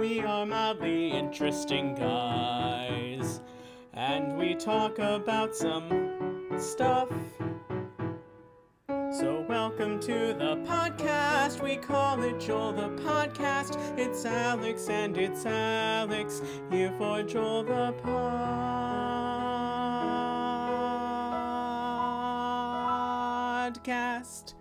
we are mildly interesting guys, and we talk about some stuff. So welcome to the podcast, we call it Joel the Podcast. It's Alex and it's Alex, here for Joel the Podcast.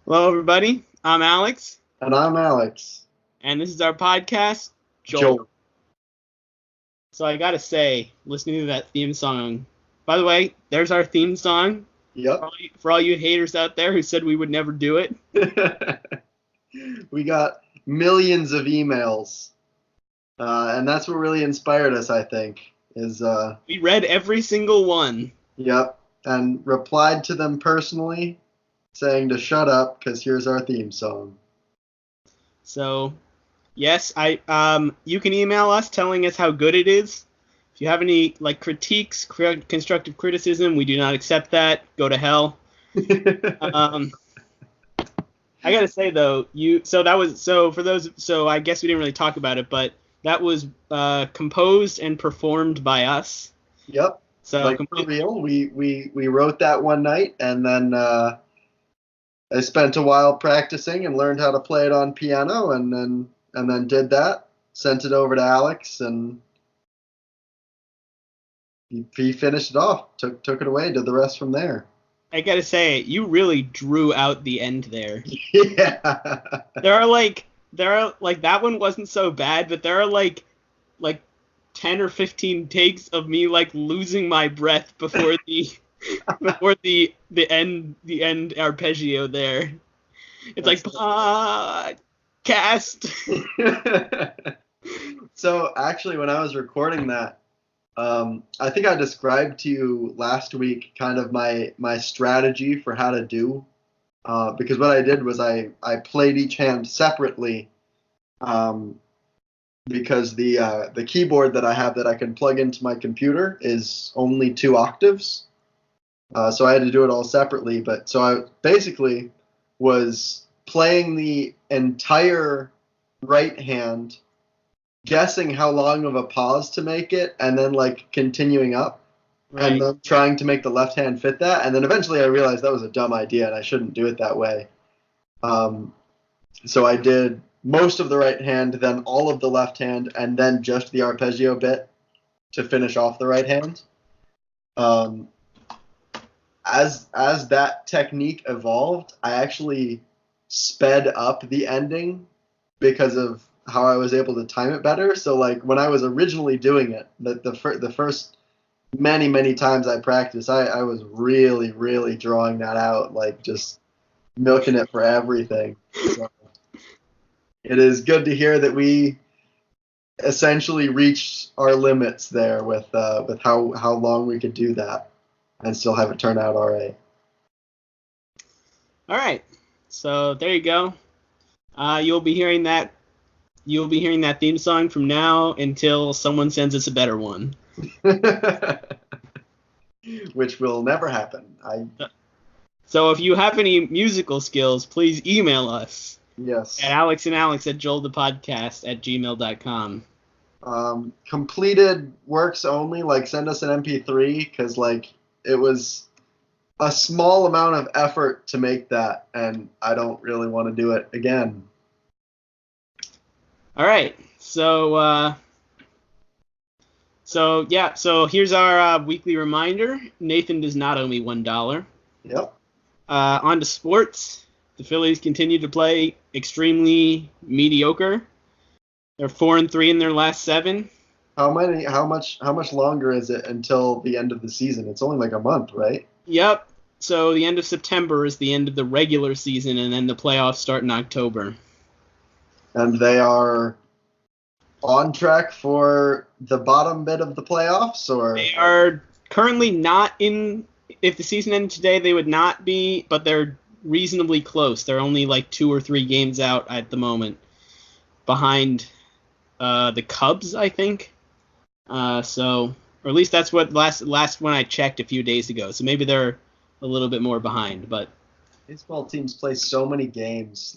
Hello everybody, I'm Alex. And I'm Alex. And this is our podcast, Joel. So I gotta say, listening to that theme song, by the way, there's our theme song. Yep. For all you haters out there who said we would never do it. We got millions of emails. And that's what really inspired us, I think, is... we read every single one. Yep. And replied to them personally, saying to shut up, because here's our theme song. So, yes, you can email us telling us how good it is. If you have any critiques, constructive criticism, we do not accept that. Go to hell. I gotta say though, I guess we didn't really talk about it, but that was composed and performed by us. Yep. So for real, we wrote that one night, and then I spent a while practicing and learned how to play it on piano, and then did that, sent it over to Alex, and he finished it off, took it away, did the rest from there. I gotta say, you really drew out the end there. Yeah. There are that one wasn't so bad, but there are like 10 or 15 takes of me losing my breath before the end arpeggio there. It's podcast. So actually, when I was recording that, I think I described to you last week kind of my strategy for how to do, because what I did was I played each hand separately, because the keyboard that I have that I can plug into my computer is only 2 octaves, so I had to do it all separately. But so I basically was playing the entire right hand, guessing how long of a pause to make it, and then continuing up, right, and then trying to make the left hand fit that. And then eventually I realized that was a dumb idea and I shouldn't do it that way. So I did most of the right hand, then all of the left hand, and then just the arpeggio bit to finish off the right hand. As that technique evolved, I actually sped up the ending because of how I was able to time it better. So when I was originally doing it, the first many times I practiced, I was really, really drawing that out, just milking it for everything. So it is good to hear that we essentially reached our limits there with how long we could do that and still have it turn out all right. All right. So there you go. You'll be hearing that theme song from now until someone sends us a better one. Which will never happen. So if you have any musical skills, please email us. Yes. At alexandalex@joelthepodcast@gmail.com. Completed works only, send us an MP3, because it was a small amount of effort to make that, and I don't really want to do it again. All right, so here's our weekly reminder. Nathan does not owe me $1. Yep. On to sports. The Phillies continue to play extremely mediocre. They're 4-3 in their last 7. How much longer is it until the end of the season? It's only a month, right? Yep. So the end of September is the end of the regular season, and then the playoffs start in October. And they are on track for the bottom bit of the playoffs, or? They are currently not in. If the season ended today, they would not be, but they're reasonably close. They're only 2 or 3 games out at the moment, behind the Cubs, I think. Or at least that's what last when I checked a few days ago. So maybe they're a little bit more behind, but baseball teams play so many games.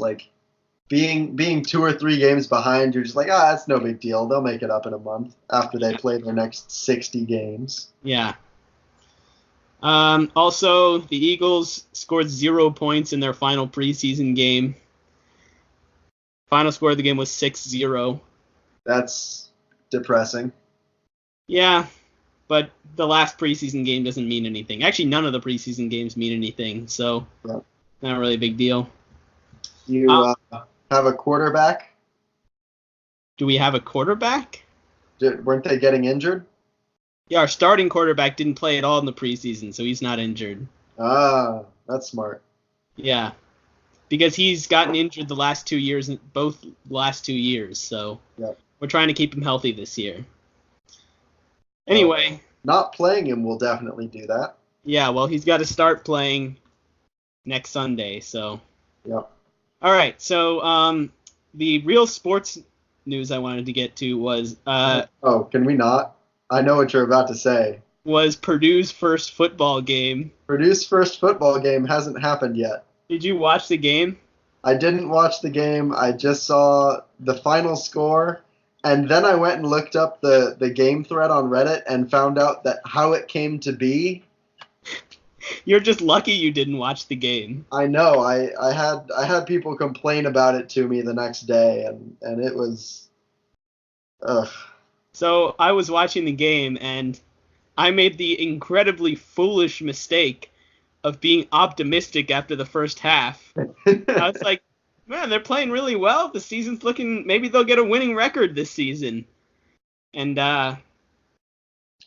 being 2 or 3 games behind, you're just like, that's no big deal. They'll make it up in a month after they play their next 60 games. Yeah. Also, the Eagles scored 0 points in their final preseason game. Final score of the game was 6-0. That's depressing. Yeah, but the last preseason game doesn't mean anything. Actually, none of the preseason games mean anything, so not really a big deal. You have a quarterback? Do we have a quarterback? Weren't they getting injured? Yeah, our starting quarterback didn't play at all in the preseason, so he's not injured. Ah, that's smart. Yeah, because he's gotten injured the last 2 years, both last 2 years, so we're trying to keep him healthy this year. Anyway. Not playing him will definitely do that. Yeah, well, he's got to start playing next Sunday, so. Yep. All right, so the real sports news I wanted to get to was. Can we not? I know what you're about to say. Was Purdue's first football game. Purdue's first football game hasn't happened yet. Did you watch the game? I didn't watch the game. I just saw the final score, and then I went and looked up the game thread on Reddit and found out that how it came to be. You're just lucky you didn't watch the game. I know. I had people complain about it to me the next day, and it was. Ugh. So I was watching the game, and I made the incredibly foolish mistake of being optimistic after the first half. I was like, man, they're playing really well. The season's looking, maybe they'll get a winning record this season. And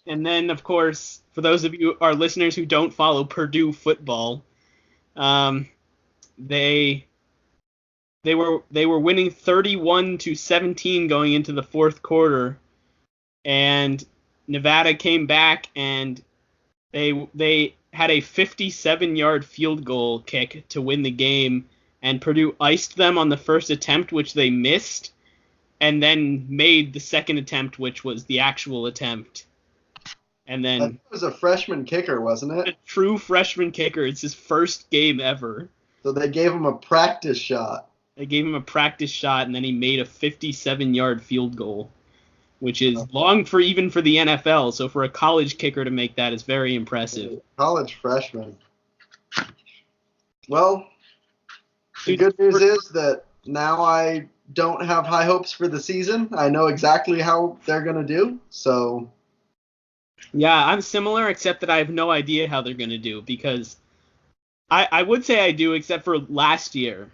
then, of course, for those of you, our listeners who don't follow Purdue football, they were winning 31-17 going into the fourth quarter. And Nevada came back, and they had a 57-yard field goal kick to win the game, and Purdue iced them on the first attempt, which they missed, and then made the second attempt, which was the actual attempt. And then it was a freshman kicker, wasn't it? A true freshman kicker. It's his first game ever. So they gave him a practice shot. They gave him a practice shot, and then he made a 57-yard field goal, which is long for even for the NFL. So for a college kicker to make that is very impressive. College freshman. Well, the good news is that now I don't have high hopes for the season. I know exactly how they're going to do. So yeah, I'm similar, except that I have no idea how they're going to do, because I would say I do, except for last year.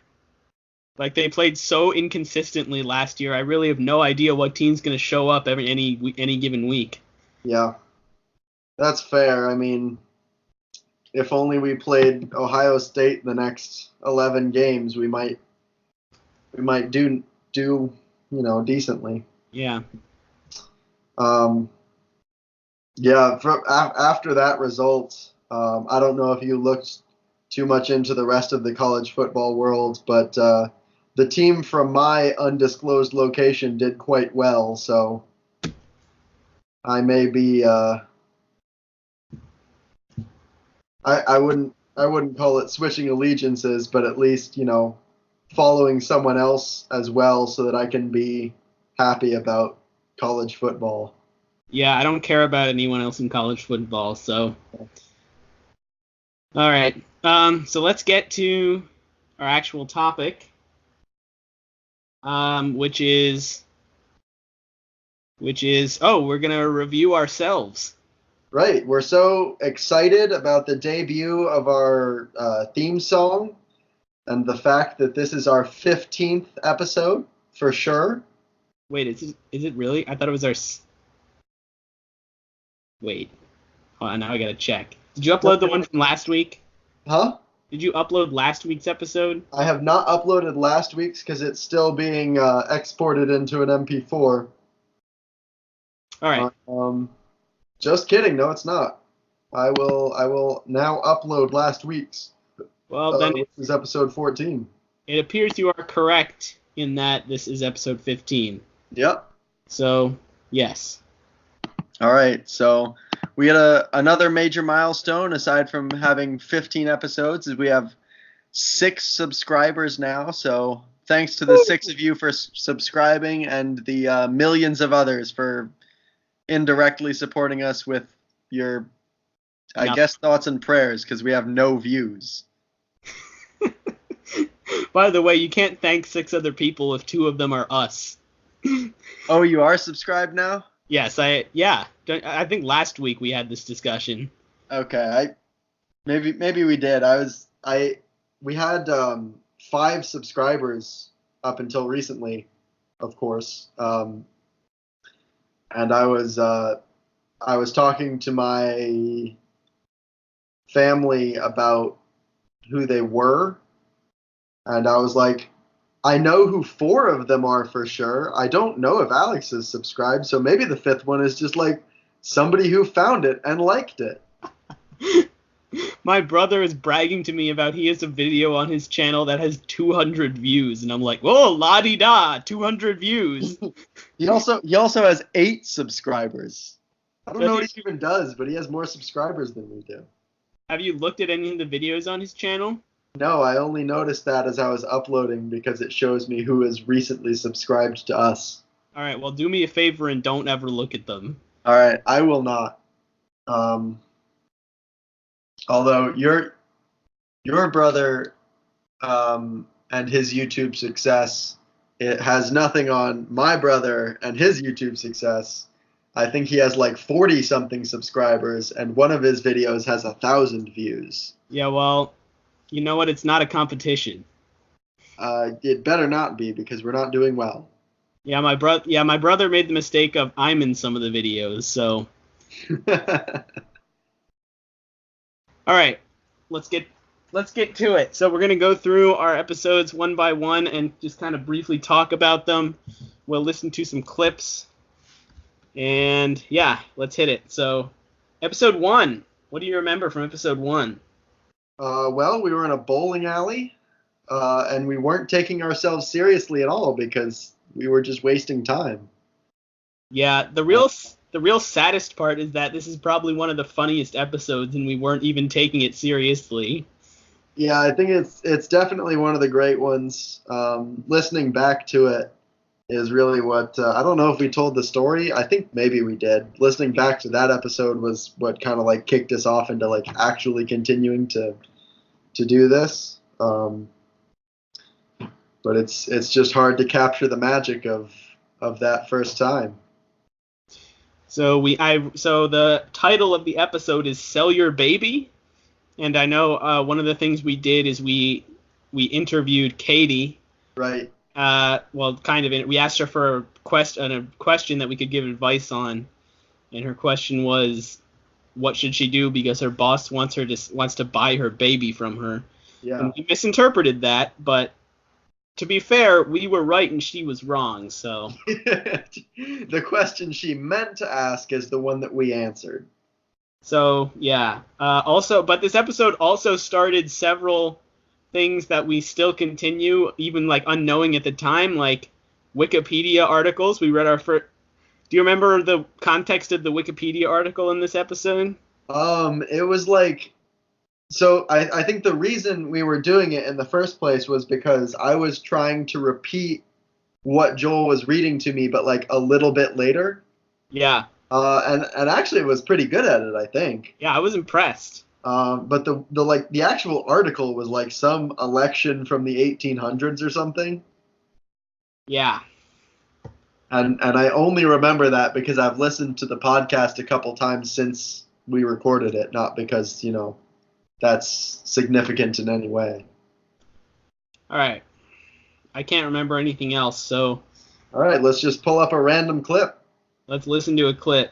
Like, they played so inconsistently last year. I really have no idea what team's going to show up any given week. Yeah, that's fair. I mean, if only we played Ohio State the next 11 games, we might do decently. Yeah. Yeah. After that result, I don't know if you looked too much into the rest of the college football world, but the team from my undisclosed location did quite well, so I may be I wouldn't call it switching allegiances, but at least, following someone else as well so that I can be happy about college football. Yeah, I don't care about anyone else in college football, so. All right. So let's get to our actual topic. Which is we're gonna review ourselves. Right, we're so excited about the debut of our theme song, and the fact that this is our 15th episode for sure. Wait, is it really? I thought it was our. Wait, hold on, now I gotta check. Did you upload the one from last week? Huh? Did you upload last week's episode? I have not uploaded last week's because it's still being exported into an MP4. All right. Just kidding. No, it's not. I will now upload last week's. Well, then this is episode 14. It appears you are correct in that this is episode 15. Yep. So, yes. All right. So we had another major milestone aside from having 15 episodes. Is we have 6 subscribers now. So thanks to the 6 of you for subscribing and the millions of others for indirectly supporting us with your, I guess, thoughts and prayers, because we have no views. By the way, you can't thank 6 other people if 2 of them are us. Oh, you are subscribed now? Yes, I think last week we had this discussion. Okay, maybe we did. We had 5 subscribers up until recently, of course. And I was talking to my family about who they were, and I was like, I know who 4 of them are for sure. I don't know if Alex is subscribed, so maybe the 5th one is just like somebody who found it and liked it. My brother is bragging to me about he has a video on his channel that has 200 views, and I'm like, whoa, la-di-da, 200 views. He also has 8 subscribers. I don't know what he even does, but he has more subscribers than we do. Have you looked at any of the videos on his channel? No, I only noticed that as I was uploading because it shows me who is recently subscribed to us. All right, well, do me a favor and don't ever look at them. All right, I will not. Although your brother and his YouTube success, it has nothing on my brother and his YouTube success. I think he has like 40-something subscribers, and one of his videos has 1,000 views. Yeah, well, you know what? It's not a competition. It better not be, because we're not doing well. Yeah, my brother made the mistake of I'm in some of the videos, so. All right, let's get to it. So we're gonna go through our episodes one by one and just kind of briefly talk about them. We'll listen to some clips, and yeah, let's hit it. So, episode 1. What do you remember from episode 1? Well, we were in a bowling alley, and we weren't taking ourselves seriously at all because we were just wasting time. Yeah, the real saddest part is that this is probably one of the funniest episodes, and we weren't even taking it seriously. Yeah, I think it's definitely one of the great ones. Listening back to it is really what I don't know if we told the story. I think maybe we did. Listening back to that episode was what kind of like kicked us off into like actually continuing to do this. But it's just hard to capture the magic of that first time. So the title of the episode is Sell Your Baby, and I know one of the things we did is we interviewed Katie. Right. We asked her for a question that we could give advice on, and her question was, what should she do because her boss wants to buy her baby from her. Yeah. And we misinterpreted that, but to be fair, we were right and she was wrong, so. The question she meant to ask is the one that we answered. So, yeah. But this episode also started several things that we still continue, even like unknowing at the time, like Wikipedia articles. We read our first. Do you remember the context of the Wikipedia article in this episode? It was like, so I think the reason we were doing it in the first place was because I was trying to repeat what Joel was reading to me, but like a little bit later. Yeah. And actually it was pretty good at it, I think. Yeah, I was impressed. But the actual article was like some election from the 1800s or something. Yeah. And I only remember that because I've listened to the podcast a couple times since we recorded it, not because, that's significant in any way. All right. I can't remember anything else, so. All right, let's just pull up a random clip. Let's listen to a clip.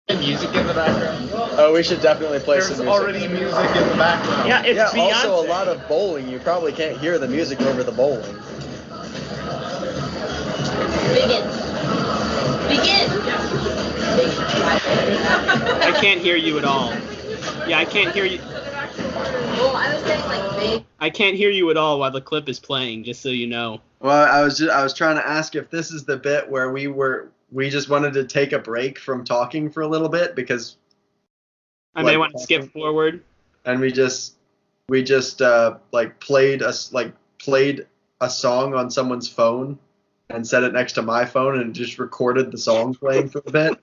Music in the background. Oh, we should definitely play some music. There's already music in the background. Yeah, it's Beyonce. Also a lot of bowling. You probably can't hear the music over the bowling. Begin. I can't hear you at all. Yeah, I can't hear you. Well, I was saying like big. I can't hear you at all while the clip is playing, just so you know. Well, I was trying to ask if this is the bit where we just wanted to take a break from talking for a little bit because I may want to skip forward. And we just we just played a song on someone's phone and set it next to my phone and just recorded the song playing for a bit.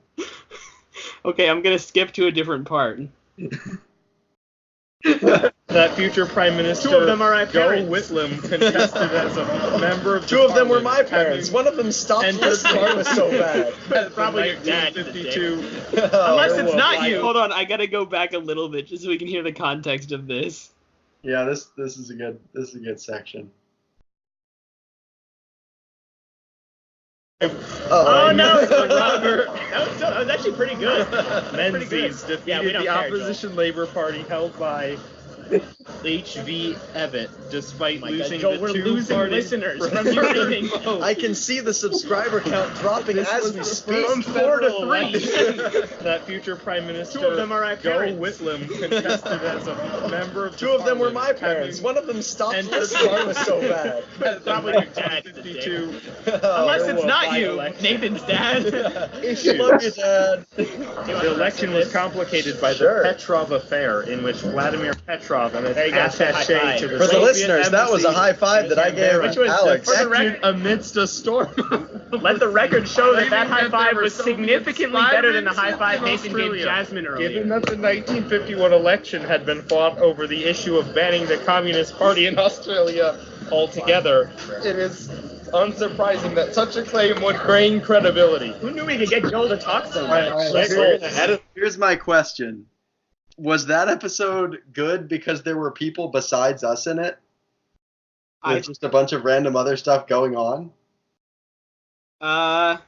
Okay, I'm gonna skip to a different part. That future Prime Minister Two of them are our Joe parents. Whitlam contested as a member of Two of them were my Parliament, parents. having One of them stopped entered listening. It was so bad. That's Probably your dad did the 1952. Unless War it's of not Life. you. Hold on, I gotta go back a little bit just so we can hear the context of this. Yeah, this is a good section. Oh no! Robert That was actually pretty good. Menzies defeated Yeah, we don't the care, Joel. opposition Labour Party held by H.V. Evatt, despite My God, losing Joel, the we're two losing party listeners from your meeting. vote. I can see the subscriber count dropping as we speak. From 4 to 3. That future Prime Minister Two of them are our Joe parents. Whitlam contested as a member of Two of them were my Parliament, parents. having One of them stopped entered listening. It was so bad. That's Probably your dad did the 52. Unless it's War not you, by-election. Nathan's dad. Issues. Love your dad. The election was complicated by Sure. the Petrov affair, in which Vladimir Petrov and his There you go, say high attaché five. to the For the Soviet listeners, that was a embassy high five that I in gave Canberra, which was Alex. for the Acted amidst a storm. Let the record show that that high Claiming that five there was were Soviet significantly better than the high five in Nathan gave Australia. Jasmine earlier. Given that the 1951 election had been fought over the issue of banning the Communist Party in Australia altogether, it is unsurprising that such a claim would gain credibility. Who knew we could get Joel to talk so much? Here's my question. Was that episode good because there were people besides us in it? With just a bunch of random other stuff going on? I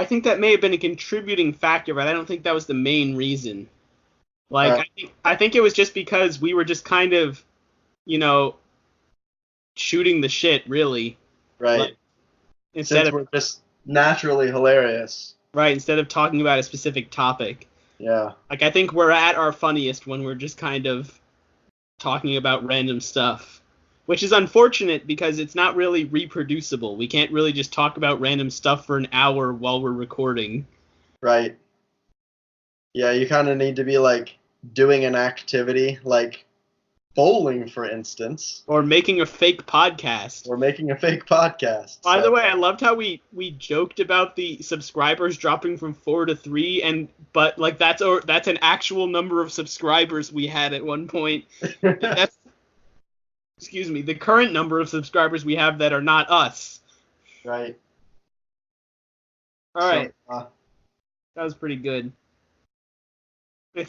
think that may have been a contributing factor, but I don't think that was the main reason. Like, I think it was just because we were just kind of, shooting the shit, really. Right. Like, instead Since we're just naturally hilarious. instead of talking about a specific topic. Yeah. Like, I think we're at our funniest when we're just kind of talking about random stuff. Which is unfortunate because it's not really reproducible. We can't really just talk about random stuff for an hour while we're recording. Right. Yeah, you kind of need to be, doing an activity, like bowling, for instance. Or making a fake podcast. Or making a fake podcast. By the way, I loved how we joked about the subscribers dropping from 4 to 3, but that's an actual number of subscribers we had at one point. That's the current number of subscribers we have that are not us. Right. All right. That was pretty good.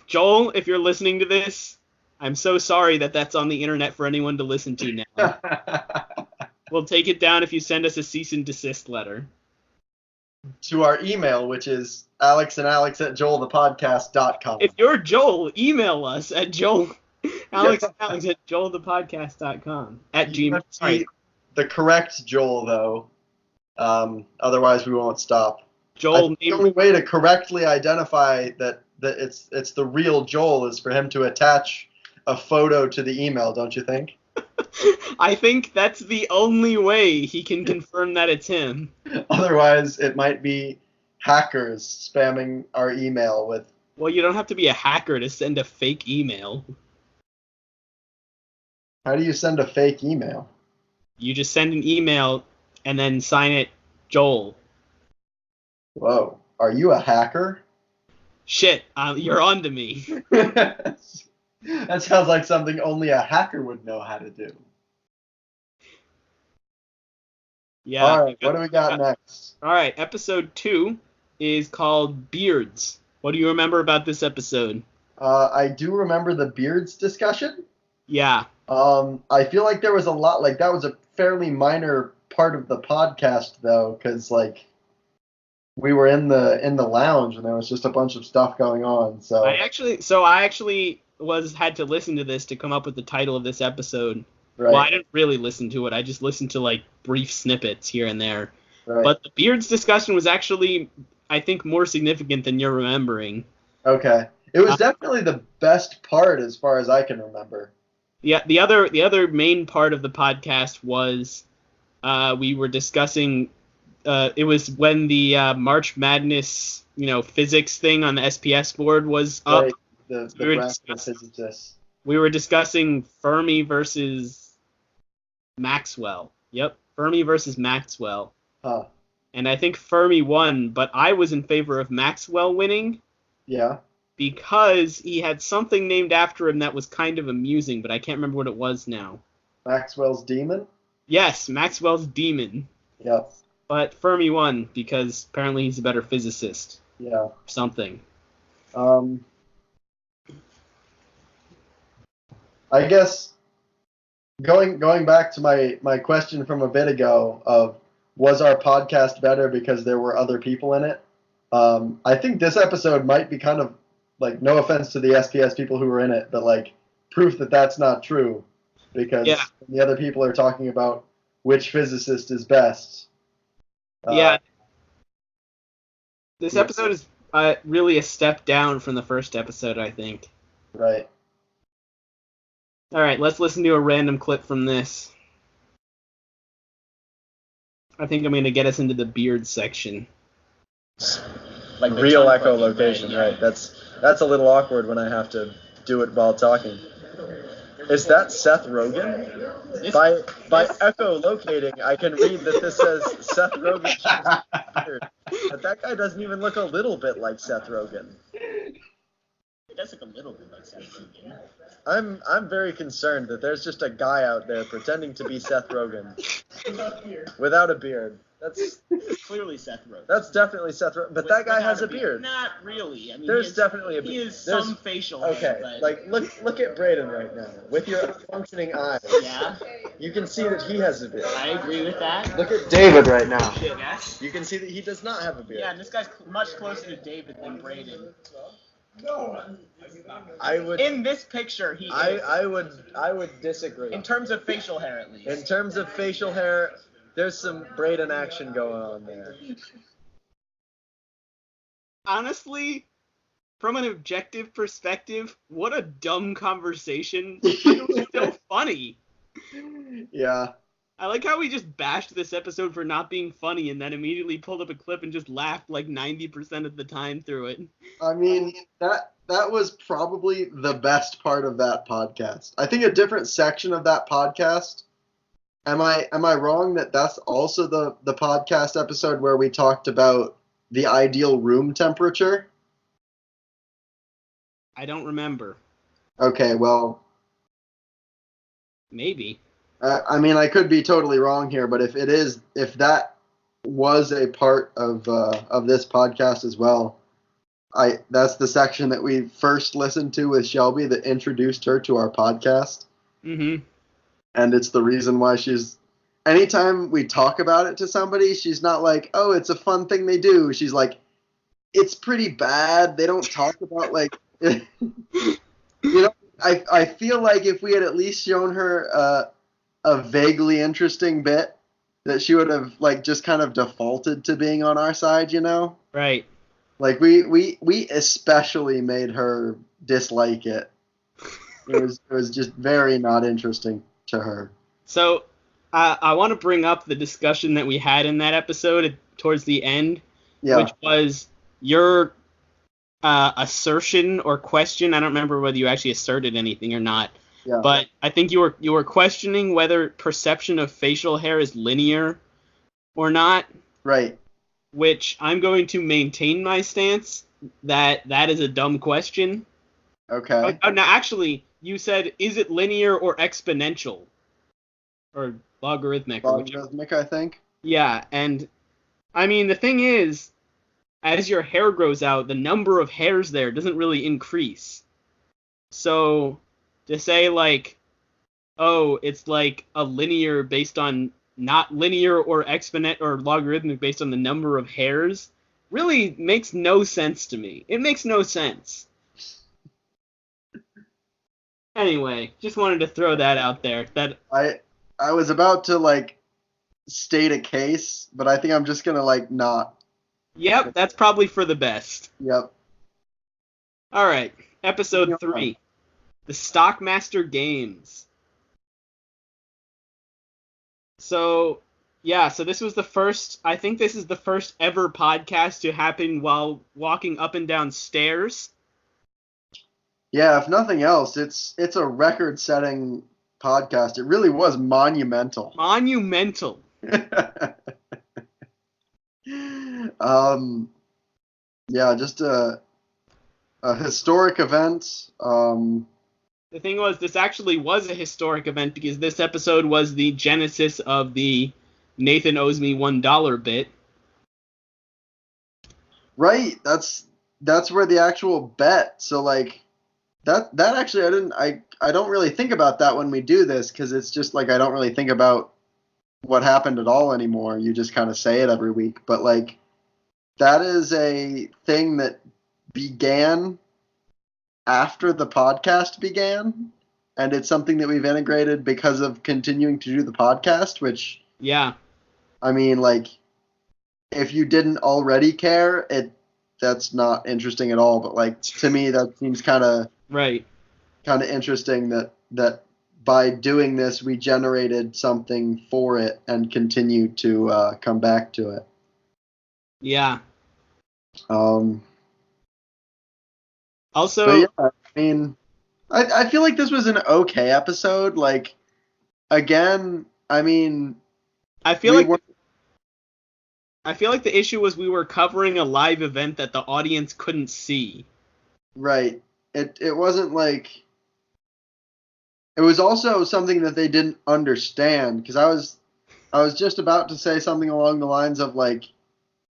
Joel, if you're listening to this, I'm so sorry that that's on the internet for anyone to listen to now. We'll take it down if you send us a cease and desist letter. To our email, which is alexandalex@joelthepodcast.com. If you're Joel, email us at alexandalex@joelthepodcast.com. At Gmail. Sorry. The correct Joel, though. Otherwise, we won't stop. Joel. The only way to correctly identify that it's the real Joel is for him to attach a photo to the email, don't you think? I think that's the only way he can confirm that it's him. Otherwise, it might be hackers spamming our email with... Well, you don't have to be a hacker to send a fake email. How do you send a fake email? You just send an email and then sign it Joel. Whoa. Are you a hacker? Shit, you're on to me. That sounds like something only a hacker would know how to do. Yeah. All right, what do we got next? All right, episode 2 is called Beards. What do you remember about this episode? I do remember the beards discussion. Yeah. I feel like there was a lot, that was a fairly minor part of the podcast, though, because, we were in the lounge and there was just a bunch of stuff going on. So I actually had to listen to this to come up with the title of this episode. Right. Well, I didn't really listen to it. I just listened to brief snippets here and there. Right. But the Beards discussion was actually, I think, more significant than you're remembering. Okay. It was definitely the best part as far as I can remember. Yeah, the other main part of the podcast was we were discussing. It was when the March Madness, physics thing on the SPS board was up. Right. the We were bracket of discussing- physicists. We were discussing Fermi versus Maxwell. Yep, Fermi versus Maxwell. Huh. And I think Fermi won, but I was in favor of Maxwell winning Yeah. because he had something named after him that was kind of amusing, but I can't remember what it was now. Maxwell's demon. Yes, Maxwell's demon. Yep. But Fermi won because apparently he's a better physicist Yeah. or something. I guess going back to my question from a bit ago of was our podcast better because there were other people in it? I think this episode might be kind of like, no offense to the SPS people who were in it, but like proof that that's not true, because Yeah. the other people are talking about which physicist is best. Yeah. This yeah. episode is really a step down from the first episode, I think. Right. All right, let's listen to a random clip from this. I think I'm going to get us into the beard section. Like the real tongue echolocation, fucking, right? That's a little awkward when I have to do it while talking. Is that Seth Rogen? By echolocating, I can read that this says Seth Rogen. But that guy doesn't even look a little bit like Seth Rogen. It does look a little bit like Seth Rogen. I'm very concerned that there's just a guy out there pretending to be Seth Rogen without a beard. It's clearly Seth Rogen. That's definitely Seth Rogen, but that guy has a beard. Not really. I mean, There's definitely a he beard. has some facial hair, Okay, but like look at Braden right now with your functioning eyes. yeah, You can see that he has a beard. I agree with that. Look at David right now. Yes. You can see that he does not have a beard. Yeah, and this guy's much closer to David than Braden. I would In this picture, he is. I would disagree. In terms of facial hair, at least. In terms of facial hair, there's some Braden action going on there. Honestly, from an objective perspective, what a dumb conversation. It was still funny. Yeah. I like how we just bashed this episode for not being funny and then immediately pulled up a clip and just laughed like 90% of the time through it. I mean, that was probably the best part of that podcast. I think a different section of that podcast. Am I wrong that that's also the podcast episode where we talked about the ideal room temperature? I don't remember. Okay, well, Maybe. I mean, I could be totally wrong here, but if that was a part of this podcast as well, that's the section that we first listened to with Shelby that introduced her to our podcast. Mm-hmm. And it's the reason why anytime we talk about it to somebody, she's not like, oh, it's a fun thing they do. She's like, it's pretty bad. They don't talk about like, I feel like if we had at least shown her a vaguely interesting bit, that she would have like just kind of defaulted to being on our side, you know? Right. Like we especially made her dislike it. It was just very not interesting to her. So, I want to bring up the discussion that we had in that episode towards the end, Yeah. which was your assertion or question. I don't remember whether you actually asserted anything or not, Yeah. but I think you were questioning whether perception of facial hair is linear or not, Right. which I'm going to maintain my stance that is a dumb question. Okay. Oh, now, actually, you said, is it linear or exponential? Or logarithmic. Or whichever. Logarithmic, I think. Yeah, and I mean, the thing is, as your hair grows out, the number of hairs there doesn't really increase. So, to say, like, oh, it's like a linear based on, not linear or exponent or logarithmic based on the number of hairs, really makes no sense to me. It makes no sense. Anyway, just wanted to throw that out there. That I was about to like state a case, but I think I'm just gonna like not. Yep, that's probably for the best. Yep. All right, episode 3, the Stockmaster Games. So, yeah, so this was I think this is the first ever podcast to happen while walking up and down stairs. Yeah, if nothing else, it's a record-setting podcast. It really was monumental. Monumental. Yeah, just a historic event. The thing was, this actually was a historic event because this episode was the genesis of the Nathan owes me $1 bit. Right, that's where the actual bet. So like that actually I don't really think about that when we do this because it's just like I don't really think about what happened at all anymore. You just kind of say it every week, but like that is a thing that began after the podcast began, and it's something that we've integrated because of continuing to do the podcast, which, Yeah. I mean, like, if you didn't already care, that's not interesting at all, but like to me that seems kind of Right. interesting that by doing this we generated something for it and continue to come back to it. Yeah. So Also, yeah, I mean, I feel like this was an okay episode. Like, again, I mean, I feel we like weren't- I feel like the issue was we were covering a live event that the audience couldn't see. right. It wasn't like it was also something that they didn't understand because I was just about to say something along the lines of like,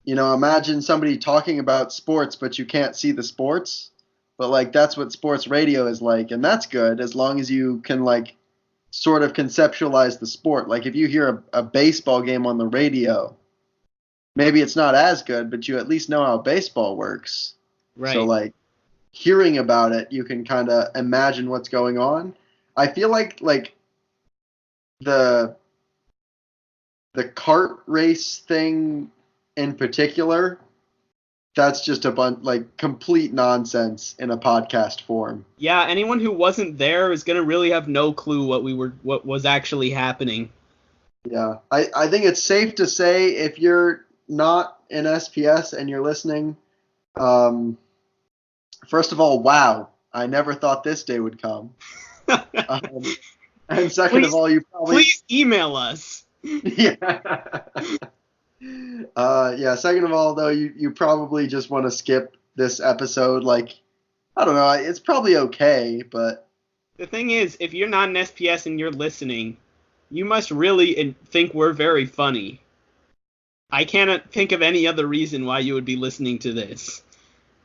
you know, imagine somebody talking about sports but you can't see the sports. But like that's what sports radio is like, and that's good as long as you can like sort of conceptualize the sport. Like if you hear a baseball game on the radio, maybe it's not as good, but you at least know how baseball works. Right. So like hearing about it, you can kind of imagine what's going on. I feel like the kart race thing in particular, that's just a bunch like complete nonsense in a podcast form. Yeah, anyone who wasn't there is gonna really have no clue what was actually happening. Yeah, I think it's safe to say if you're not in SPS and you're listening, first of all, wow, I never thought this day would come. And second of all, you probably Please email us. yeah. Yeah. Second of all, though, you probably just want to skip this episode. Like, I don't know, it's probably okay, but The thing is, if you're not an SPS and you're listening, you must really think we're very funny. I cannot think of any other reason why you would be listening to this.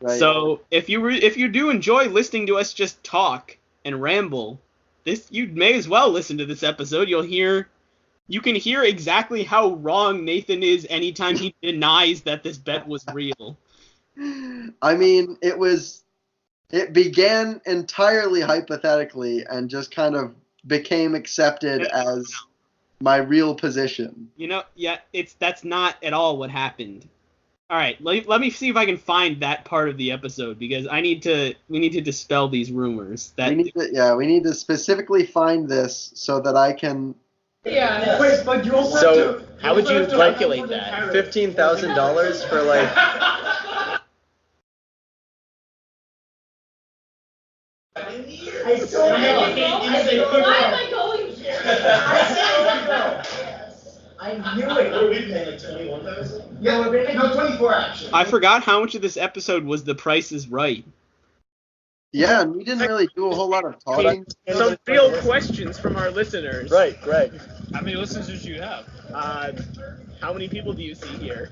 right. So if you do enjoy listening to us just talk and ramble, you may as well listen to this episode. You can hear exactly how wrong Nathan is anytime he denies that this bet was real. I mean, it began entirely hypothetically and just kind of became accepted as my real position. You know, yeah, that's not at all what happened. All right, let me see if I can find that part of the episode because we need to dispel these rumors. We need to specifically find this so that I can. Yeah. Wait, but you also So, how would you calculate that? $15,000 for like. I so Why am I going here? I knew it. What are we paying, like 21,000? Yeah, we're paying 24 actually. I forgot how much of this episode was The Price is Right. Yeah, and we didn't really do a whole lot of talking. Some real questions from our listeners. Right, Greg. How many listeners do you have? How many people do you see here?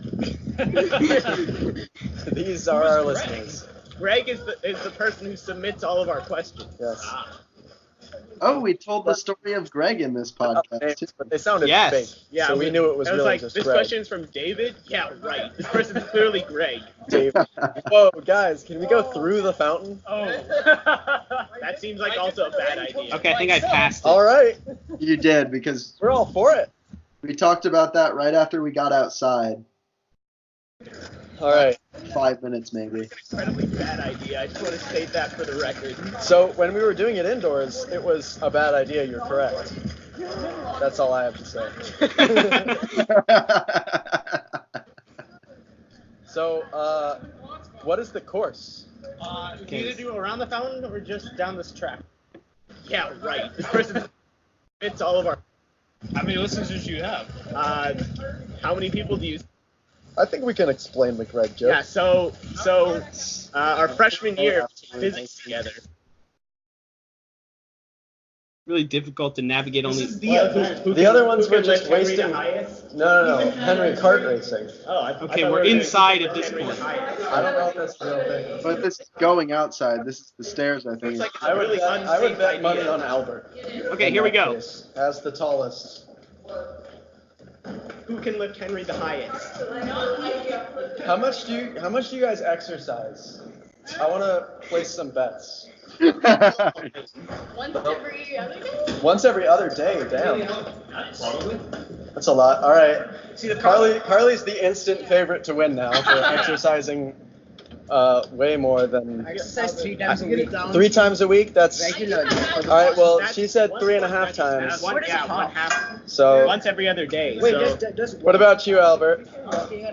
These are our listeners. Greg is the person who submits all of our questions. Yes. Oh, we told the story of Greg in this podcast. too. But they sounded Yes. fake. Yeah, so we knew it was really like, just this Greg. question's from David? Yeah, right. This person's clearly Greg. Dave. Whoa, guys, can we go through the fountain? Oh. That seems like also a bad idea. Okay, I think I passed it. All right. You did, because We're all for it. we talked about that right after we got outside. All right. 5 minutes maybe. Incredibly bad idea. I just want to state that for the record. So when we were doing it indoors, it was a bad idea. You're correct. That's all I have to say. So, what is the course? Do you either do around the fountain or just down this track? Yeah, right. This person fits all of our. How many listeners do you have? How many people do you? I think we can explain the Greg joke. Yeah. So our freshman year physics together. Really difficult to navigate only. The other ones were just wasting. No. Henry kart racing. Okay, we're inside at this point. I don't know if that's the real thing. But this is going outside. This is the stairs, I think. I would bet money on Albert. Okay, here we go. As the tallest. Who can lift Henry the highest? How much do you guys exercise? I want to place some bets. Once every other day? Once every other day, damn. That's a lot. All right. See, the Carly's the instant favorite to win now for exercising way more than I exercise 3 times a week. 3 times a week. That's Regularly. all right. Well, she said 3.5 times. One half. So Once every other day. Wait, so just what about you, Albert?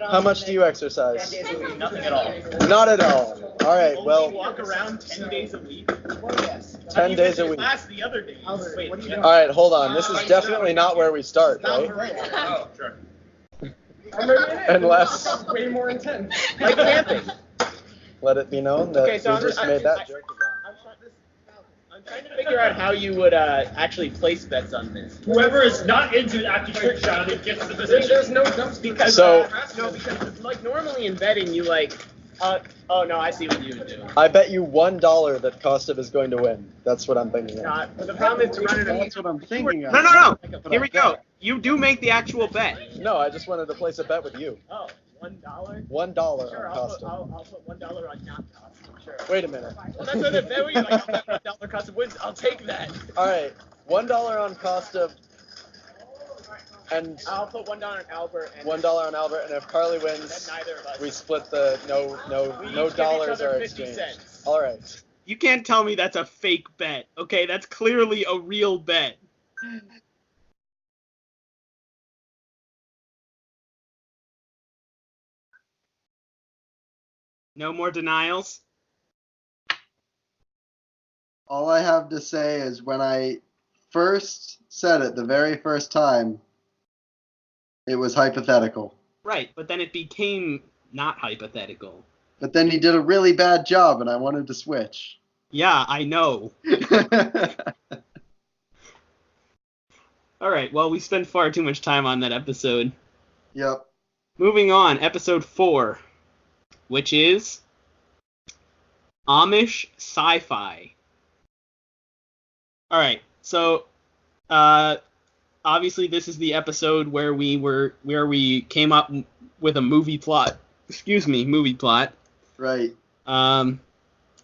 How much do you exercise? nothing at all. Not at all. All right. Only Well, walk around 10 days a week. 10 days a week. Last the other days. Wait, All right. Hold on. This is definitely not where we start, right? Oh, sure. Unless Way more intense. Like camping. let it be known that Okay, so we just made that joke. I'm trying to figure out how you would actually place bets on this. Whoever is not into it after trick shot it gets the position. There's no dumps because So- because like normally in betting you like oh no, I see what you would do. I bet you $1 that Kostov is going to win. That's what I'm thinking of. But the problem is to run it. That's what I'm thinking of. No. Here we go. You do make the actual bet. No, I just wanted to place a bet with you. Oh, $1. $1 Sure, on I'll put Kostov. $1 on not cost. Sure. Wait a minute. Well, that's what the bet we like. I'll bet $1 cost of wins. I'll take that. All right, $1 on Kostov, and I'll put $1 on Albert. And $1 on Albert, and if Carly then wins, neither of us. we split the no We each give dollars each other are 50 exchanged. cents. All right. You can't tell me that's a fake bet. Okay, that's clearly a real bet. No more denials? All I have to say is when I first said it the very first time, it was hypothetical. Right, but then it became not hypothetical. But then he did a really bad job, and I wanted to switch. Yeah, I know. Alright, well, we spent far too much time on that episode. Yep. Moving on, episode 4, which is Amish Sci-Fi. Alright, so obviously this is the episode where we came up with a movie plot. Movie plot. Right. I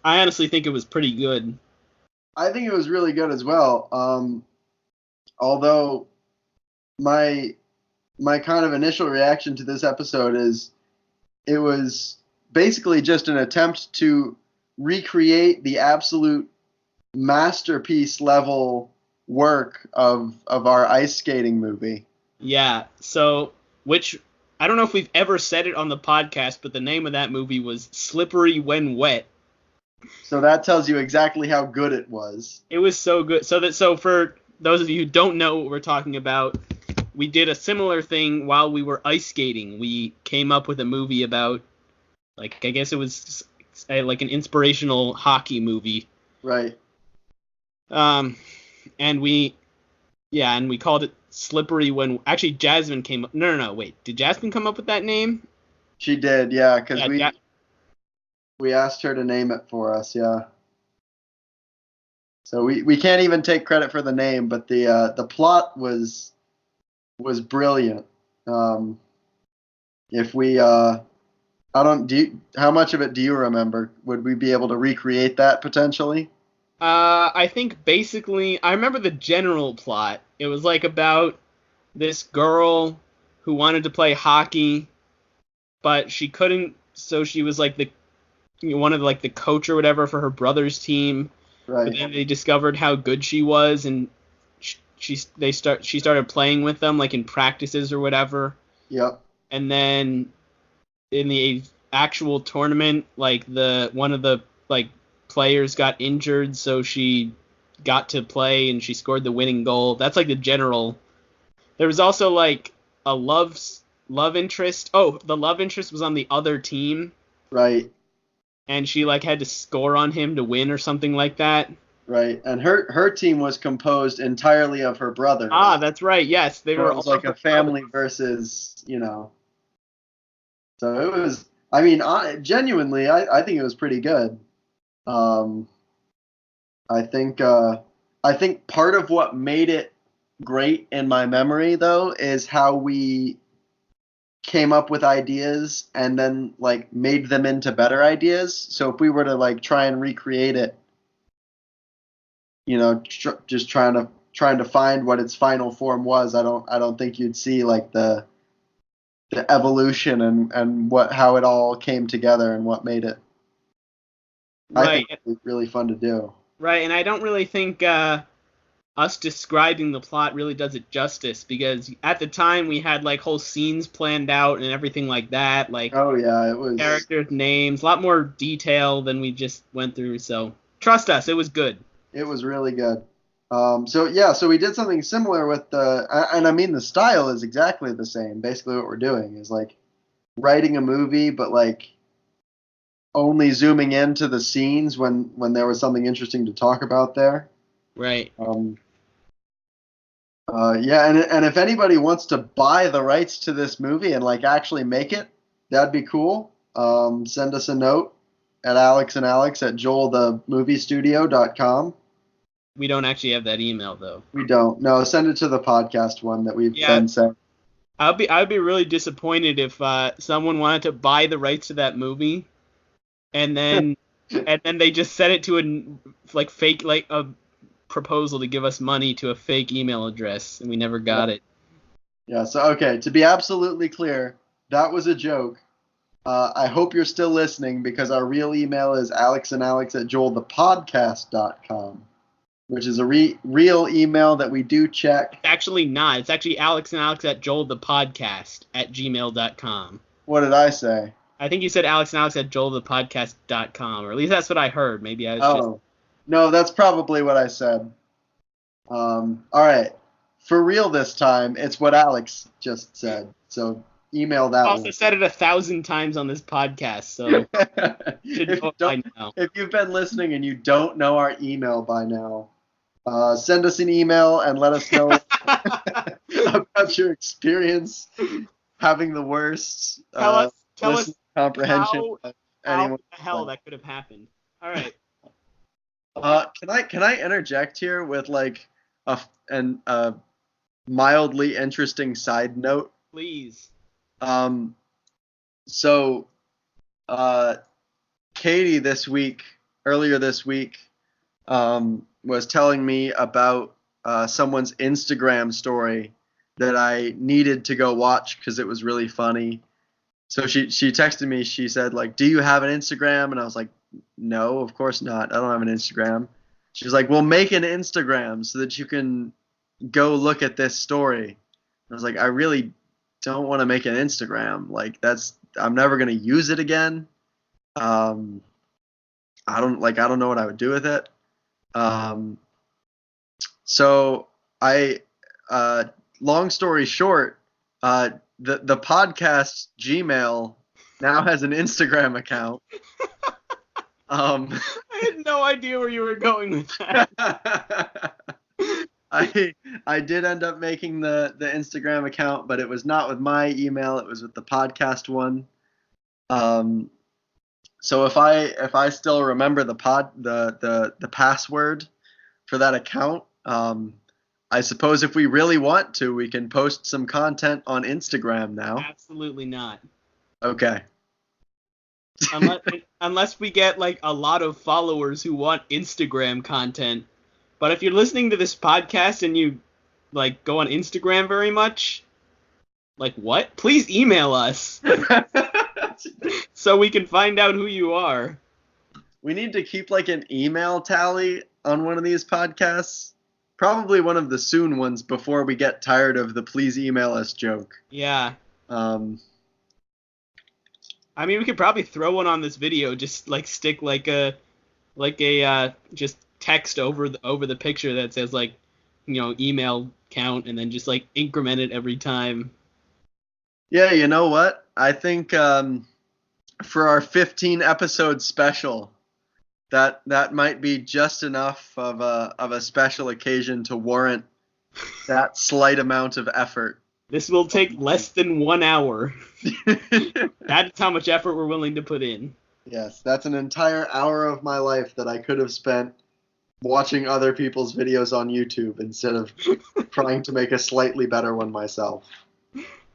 honestly think it was pretty good. I think it was really good as well. Although my kind of initial reaction to this episode is it was basically just an attempt to recreate the absolute masterpiece level work of our ice skating movie. Yeah, so which I don't know if we've ever said it on the podcast, but the name of that movie was Slippery When Wet. So that tells you exactly how good it was. It was so good. So for those of you who don't know what we're talking about, we did a similar thing while we were ice skating. We came up with a movie about, like, I guess it was like an inspirational hockey movie. Right. And we called it Slippery When. Actually, Jasmine came up. No, wait. Did Jasmine come up with that name? She did, yeah, because Yeah, we asked her to name it for us, yeah. So we can't even take credit for the name, but the plot was brilliant. If we how much of it do you remember? Would we be able to recreate that potentially? I think basically I remember the general plot. It was like about this girl who wanted to play hockey, but she couldn't, so she was like one of the coach or whatever for her brother's team. Right. But then they discovered how good she was, and she started playing with them like in practices or whatever. Yep. And then in the actual tournament, like one of the like players got injured, so she got to play and she scored the winning goal. That's like the general. There was also like a love interest. Oh, the love interest was on the other team. Right. And she like had to score on him to win or something like that. Right. And her team was composed entirely of her brothers. Ah, that's right. Yes, they So were it was all like a family versus, So it was. I mean, genuinely, I think it was pretty good. I think part of what made it great in my memory, though, is how we came up with ideas and then like made them into better ideas. So if we were to like try and recreate it, just trying to find what its final form was, I don't think you'd see like the evolution and how it all came together and what made it. Right. I think it was really fun to do. Right, and I don't really think us describing the plot really does it justice, because at the time we had like whole scenes planned out and everything like that, like Oh yeah, it was characters' names, a lot more detail than we just went through. So trust us, it was good. It was really good. So we did something similar with the style is exactly the same. Basically what we're doing is like writing a movie, but like only zooming into the scenes when there was something interesting to talk about there. Right. And if anybody wants to buy the rights to this movie and like actually make it, that'd be cool. Send us a note at alexandalex@joelthemoviestudio.com. We don't actually have that email though. We don't. No, send it to the podcast one that we've been sent. I'd be really disappointed if someone wanted to buy the rights to that movie, and then they just sent it to a proposal to give us money to a fake email address, and we never got it. Yeah. So okay, to be absolutely clear, that was a joke. I hope you're still listening, because our real email is alexandalex@joelthepodcast.com. Which is a real email that we do check. It's actually not. It's actually alexandalex@joelthepodcast@gmail.com. What did I say? I think you said alexandalex@joelthepodcast.com, or at least that's what I heard. Maybe I was just... No, that's probably what I said. All right. For real this time, it's what Alex just said. So email that I also one. said it 1,000 times on this podcast, so should know it by now. If you've been listening and you don't know our email by now, send us an email and let us know about your experience having the worst tell us comprehension of how anyone. the hell that could have happened. All right. Can I interject here with like a mildly interesting side note? Please. So Katie earlier this week, was telling me about someone's Instagram story that I needed to go watch because it was really funny. So she texted me. She said, like, "Do you have an Instagram?" And I was like, "No, of course not. I don't have an Instagram." She was like, "Well, make an Instagram so that you can go look at this story." I was like, "I really don't want to make an Instagram. Like, I'm never gonna use it again. I don't know what I would do with it." So long story short, the podcast Gmail now has an Instagram account. I had no idea where you were going with that. I did end up making the Instagram account, but it was not with my email. It was with the podcast one. So if I still remember the password for that account, I suppose if we really want to, we can post some content on Instagram now. Absolutely not. Okay. Unless we get like a lot of followers who want Instagram content. But if you're listening to this podcast and you like go on Instagram very much, like what? Please email us so we can find out who you are. We need to keep like an email tally on one of these podcasts. Probably one of the soon ones before we get tired of the please email us joke. Yeah. I mean, we could probably throw one on this video, just like stick like a just text over the picture that says like, email count, and then just like increment it every time. Yeah, you know what? I think for our 15 episode special, that might be just enough of a special occasion to warrant that slight amount of effort. This will take less than 1 hour. That's how much effort we're willing to put in. Yes, that's an entire hour of my life that I could have spent watching other people's videos on YouTube instead of trying to make a slightly better one myself.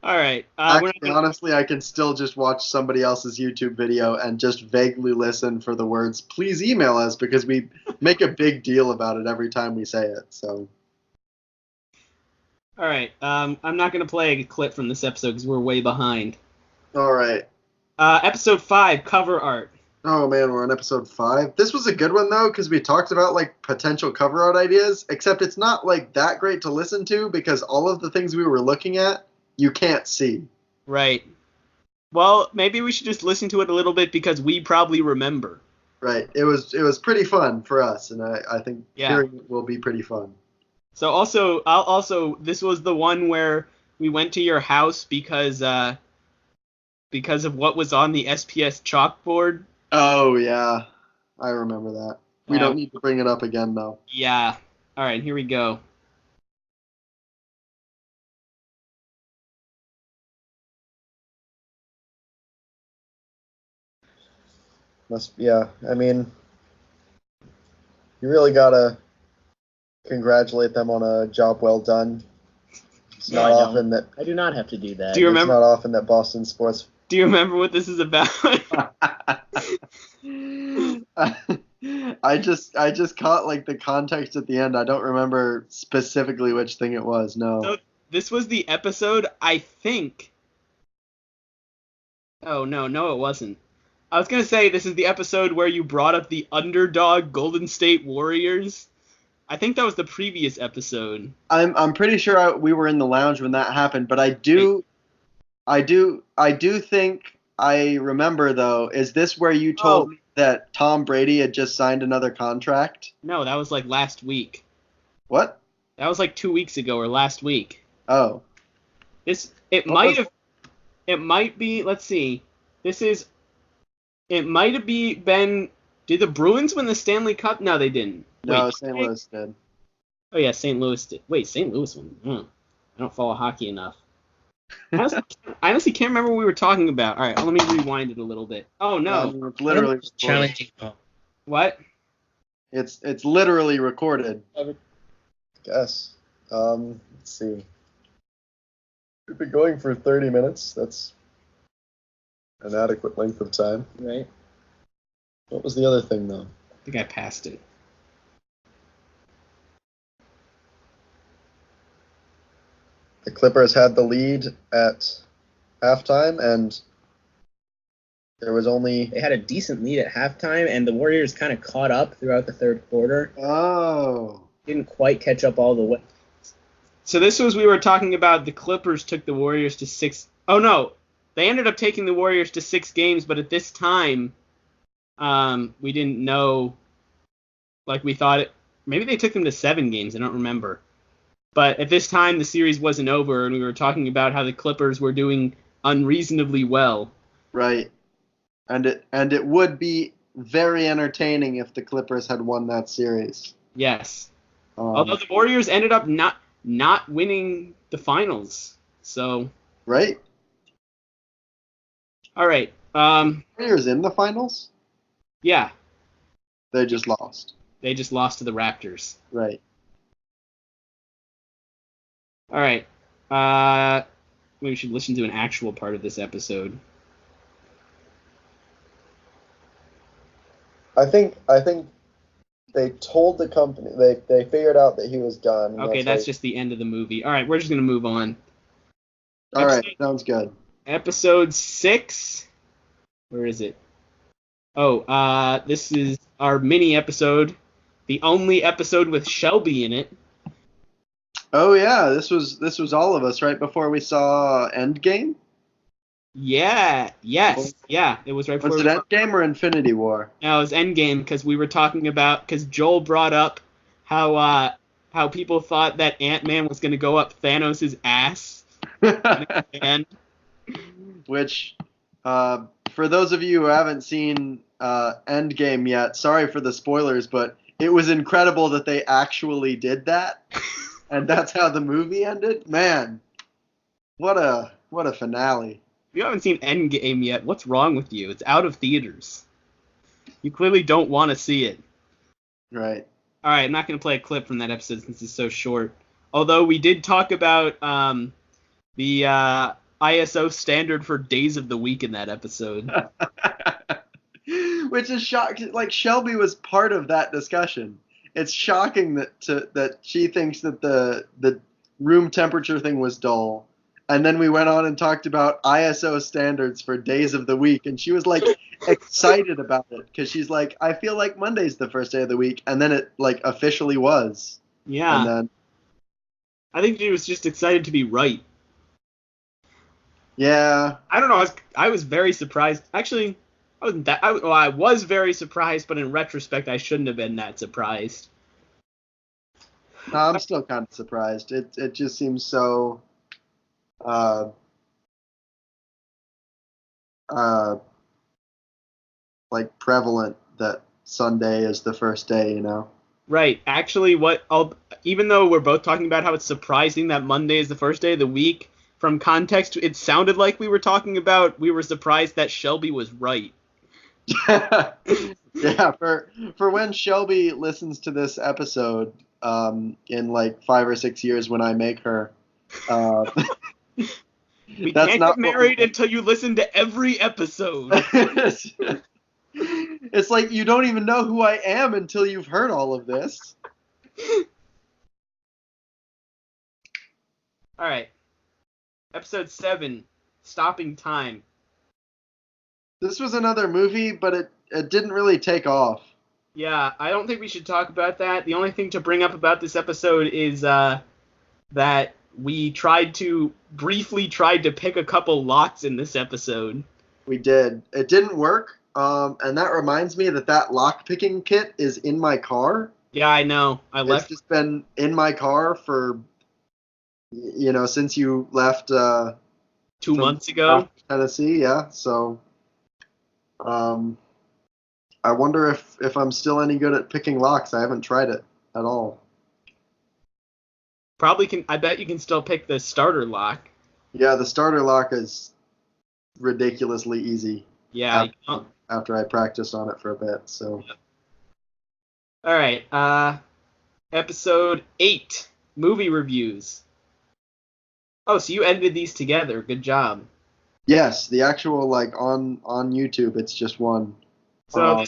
All right. Actually, honestly, I can still just watch somebody else's YouTube video and just vaguely listen for the words, please email us, because we make a big deal about it every time we say it. So. All right. I'm not going to play a clip from this episode because we're way behind. All right. Episode 5, cover art. Oh, man, we're on episode 5. This was a good one, though, because we talked about, like, potential cover art ideas, except it's not, like, that great to listen to because all of the things we were looking at, you can't see. Right. Well, maybe we should just listen to it a little bit because we probably remember. Right. It was pretty fun for us, and I think hearing it will be pretty fun. So also, this was the one where we went to your house because of what was on the SPS chalkboard. Oh, yeah. I remember that. We don't need to bring it up again, though. Yeah. All right, here we go. I mean, you really gotta congratulate them on a job well done. It's not often that I do not have to do that. Do you remember? It's not often that Boston sports. Do you remember what this is about? I just caught like the context at the end. I don't remember specifically which thing it was. No. So this was the episode, I think. Oh no, it wasn't. I was gonna say this is the episode where you brought up the underdog Golden State Warriors. I think that was the previous episode. I'm pretty sure we were in the lounge when that happened, but I do think I remember though. Is this where you told me that Tom Brady had just signed another contract? No, that was like last week. What? That was like 2 weeks ago or last week. Oh. It might be. Let's see. It might have been. Did the Bruins win the Stanley Cup? No, they didn't. No, St. Louis did. Oh yeah, St. Louis did. Wait, St. Louis won. I don't follow hockey enough. I honestly can't remember what we were talking about. All right, let me rewind it a little bit. Oh no, it's literally challenging. What? It's literally recorded. Guess. Let's see. We've been going for 30 minutes. That's an adequate length of time. Right. What was the other thing, though? I think I passed it. The Clippers had the lead at halftime, and there was only... They had a decent lead at halftime, and the Warriors kind of caught up throughout the third quarter. Oh. Didn't quite catch up all the way. So this was, we were talking about the Clippers took the Warriors to 6. Oh no, they ended up taking the Warriors to 6 games, but at this time, we didn't know, like we thought it, maybe they took them to 7 games, I don't remember. But at this time, the series wasn't over, and we were talking about how the Clippers were doing unreasonably well. Right. And it would be very entertaining if the Clippers had won that series. Yes. Although the Warriors ended up not winning the finals. So. Right. All right. Warriors in the finals? Yeah. They just lost. They just lost to the Raptors. Right. All right. Maybe we should listen to an actual part of this episode. I think they told the company, they figured out that he was done. Okay, that's just the end of the movie. All right, we're just going to move on. All right, sounds good. Episode 6. Where is it? Oh, this is our mini episode. The only episode with Shelby in it. Oh yeah, this was all of us right before we saw Endgame. Yeah. Yes. Yeah. It was right before. Was it Endgame or Infinity War? No, it was Endgame because we were talking about because Joel brought up how people thought that Ant-Man was gonna go up Thanos' ass. And Which, for those of you who haven't seen Endgame yet, sorry for the spoilers, but it was incredible that they actually did that, and that's how the movie ended. Man, what a finale! if you haven't seen Endgame yet, what's wrong with you? It's out of theaters. You clearly don't want to see it. Right. All right, I'm not going to play a clip from that episode since it's so short. Although we did talk about the ISO standard for days of the week in that episode. Which is shocking. Like, Shelby was part of that discussion. It's shocking that she thinks that the room temperature thing was dull. And then we went on and talked about ISO standards for days of the week, and she was like excited about it because she's like, I feel like Monday's the first day of the week, and then it like officially was. Yeah. And then, I think she was just excited to be right. yeah. I don't know. I was very surprised. Actually, I wasn't that. I was very surprised, but in retrospect, I shouldn't have been that surprised. No, I'm still kind of surprised. It just seems so. Like prevalent that Sunday is the first day, you know? Right. Actually, even though we're both talking about how it's surprising that Monday is the first day of the week, from context, it sounded like we were talking about we were surprised that Shelby was right. Yeah, for when Shelby listens to this episode, in like 5 or 6 years when I make her, We that's can't not get married until you listen to every episode. It's like you don't even know who I am until you've heard all of this. All right. Episode 7, Stopping Time. This was another movie, but it didn't really take off. Yeah, I don't think we should talk about that. The only thing to bring up about this episode is that we briefly tried to pick a couple locks in this episode. We did. It didn't work. And that reminds me that lock picking kit is in my car. Yeah, I know. It's just been in my car for, since you left 2 months ago. Tennessee, yeah. So, I wonder if I'm still any good at picking locks. I haven't tried it at all. Probably can. I bet you can still pick the starter lock. Yeah, the starter lock is ridiculously easy. Yeah. After I practiced on it for a bit, so. All right. Episode 8, movie reviews. Oh, so you edited these together. Good job. Yes, the actual on YouTube, it's just one. So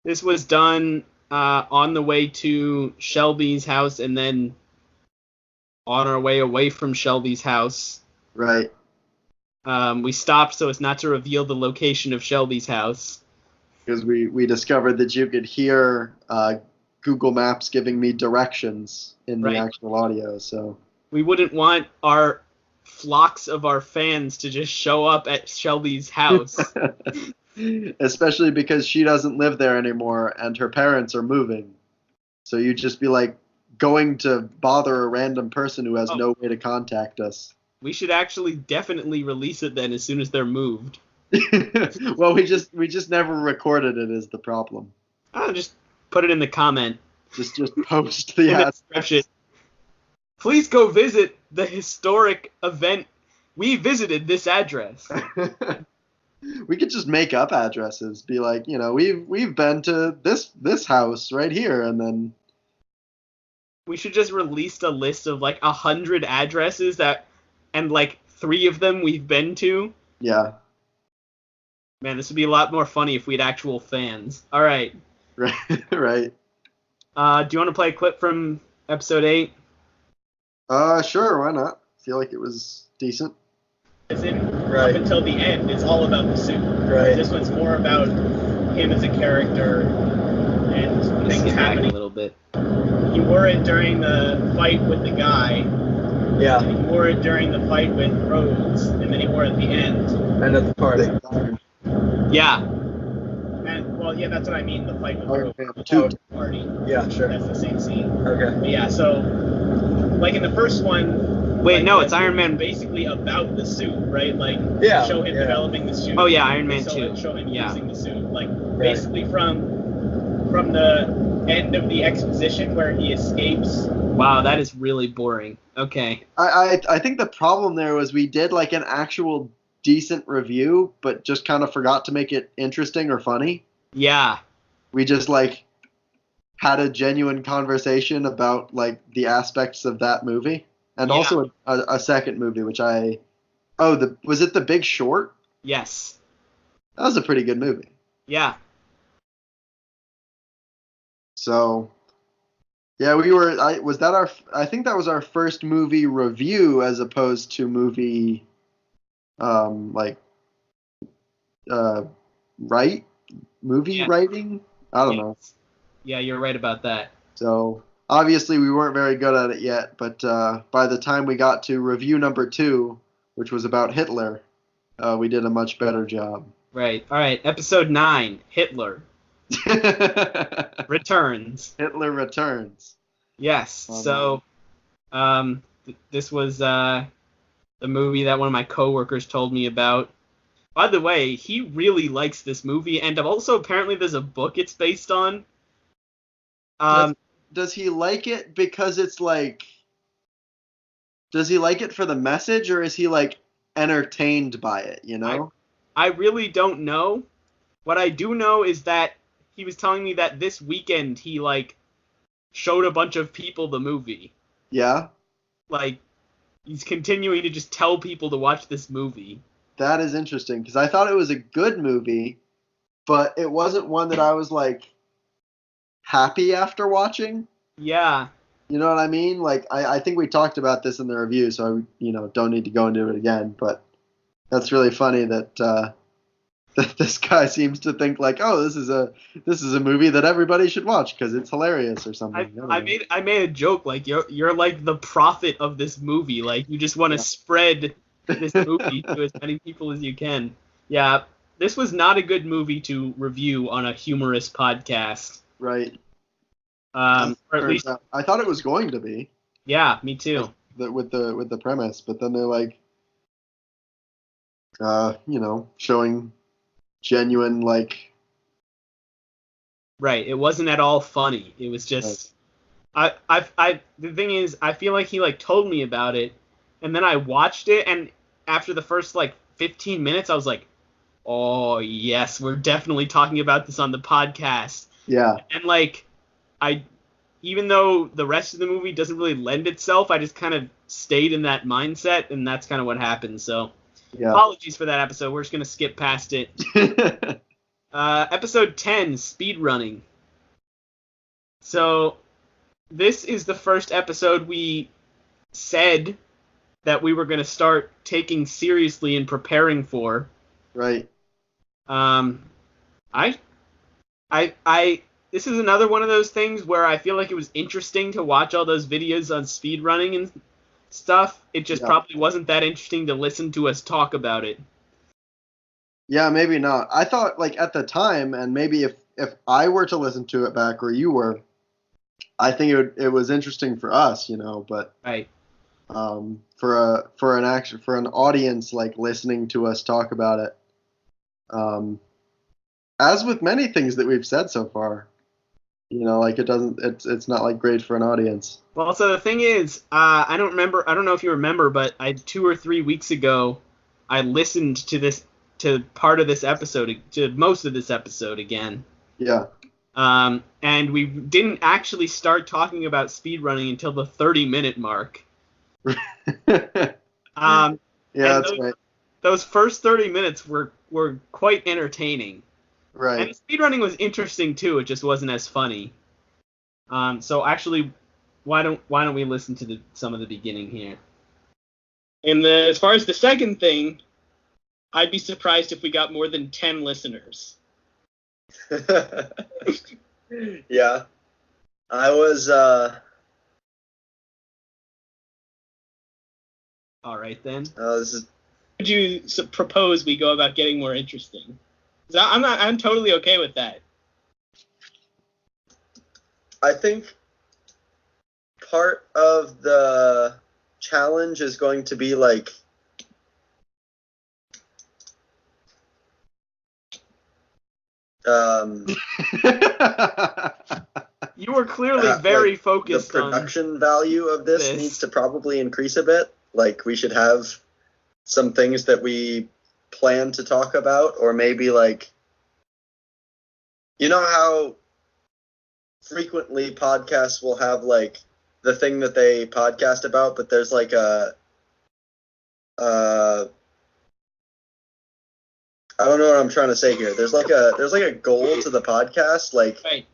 this was done on the way to Shelby's house and then on our way away from Shelby's house. Right. We stopped so as not to reveal the location of Shelby's house. Because we discovered that you could hear Google Maps giving me directions in the actual audio. So we wouldn't want our flocks of our fans to just show up at Shelby's house. Especially because she doesn't live there anymore and her parents are moving. So you'd just be like going to bother a random person who has no way to contact us. We should actually definitely release it then as soon as they're moved. Well, we just never recorded it is the problem. I'll just put it in the comment. Just post the address. Please go visit the historic event. We visited this address. We could just make up addresses. Be like, we've been to this house right here, and then we should just release a list of 100 addresses and 3 of them we've been to. Yeah. Man, this would be a lot more funny if we had actual fans. All right. Right. Do you want to play a clip from episode 8? Sure. Why not? I feel like it was decent. Up until the end, it's all about the suit. Right. This one's more about him as a character and things happening a little bit. He wore it during the fight with the guy. Yeah. He wore it during the fight with Rhodes, and then he wore it at the end. And at the party. Yeah. And well, yeah, that's what I mean. The fight with Rhodes. The Two. party. Yeah, sure. That's the same scene. Okay. But yeah, so like in the first one. Wait, like, no, it's Iron Man. Basically about the suit, right? Like Yeah, show him yeah. developing the suit. Oh yeah, Iron Man show 2. Show him Yeah. using the suit. Like basically from the end of the exposition where he escapes. Wow, that is really boring. Okay. I think the problem there was we did like an actual decent review, but just kind of forgot to make it interesting or funny. Yeah. We just like had a genuine conversation about like the aspects of that movie, and Yeah. also a second movie, which was it The Big Short? Yes. That was a pretty good movie. Yeah. So, yeah, I think that was our first movie review as opposed to movie, movie writing. I don't know. Yeah, you're right about that. So obviously we weren't very good at it yet, but by the time we got to review number 2, which was about Hitler, we did a much better job. Right. All right. Episode 9. Hitler returns. Hitler returns. Yes. So, this was the movie that one of my coworkers told me about. By the way, he really likes this movie, and also apparently there's a book it's based on. Does he like it because it's like? Does he like it for the message, or is he like entertained by it? You know. I really don't know. What I do know is that he was telling me that this weekend he like showed a bunch of people the movie. Yeah. Like he's continuing to just tell people to watch this movie. That is interesting because I thought it was a good movie, but it wasn't one that I was like happy after watching. Yeah. You know what I mean? Like I think we talked about this in the review, so I don't need to go into it again. But that's really funny that that this guy seems to think like, oh, this is a movie that everybody should watch because it's hilarious or something. I made a joke like you're like the prophet of this movie. Like you just want to spread this movie to as many people as you can. Yeah, this was not a good movie to review on a humorous podcast. Right. Or at least I thought it was going to be. Yeah, me too. With the premise, but then they're like, showing genuine like. Right. It wasn't at all funny. It was just. Right. The thing is, I feel like he like told me about it, and then I watched it, and after the first like 15 minutes, I was like, oh yes, we're definitely talking about this on the podcast. Yeah. And like, even though the rest of the movie doesn't really lend itself, I just kind of stayed in that mindset, and that's kind of what happened. So, apologies for that episode. We're just gonna skip past it. Episode 10, speed running. So, this is the first episode we said that we were gonna start taking seriously and preparing for. Right. This is another one of those things where I feel like it was interesting to watch all those videos on speedrunning and stuff. It just probably wasn't that interesting to listen to us talk about it. Yeah, maybe not. I thought like at the time, and maybe if I were to listen to it back or you were, I think it was interesting for us, but right. For an audience like listening to us talk about it, as with many things that we've said so far, like it's not like great for an audience. Well, so the thing is, I don't know if you remember, but 2 or 3 weeks ago, I listened to part of this episode, to most of this episode again. Yeah. And we didn't actually start talking about speedrunning until the 30-minute mark. Yeah, that's right. Those first 30 minutes were quite entertaining. Right. And speedrunning was interesting too. It just wasn't as funny. So actually, why don't we listen to some of the beginning here? And as far as the second thing, I'd be surprised if we got more than 10 listeners. Yeah. I was All right then. This is. Would you propose we go about getting more interesting? 'Cause I'm totally okay with that. I think part of the challenge is going to be like You were clearly very focused the production value of this needs to probably increase a bit. Like, we should have some things that we plan to talk about, or maybe like, you know how frequently podcasts will have like the thing that they podcast about, but there's like a I don't know what I'm trying to say here. There's like a goal to the podcast, like Right.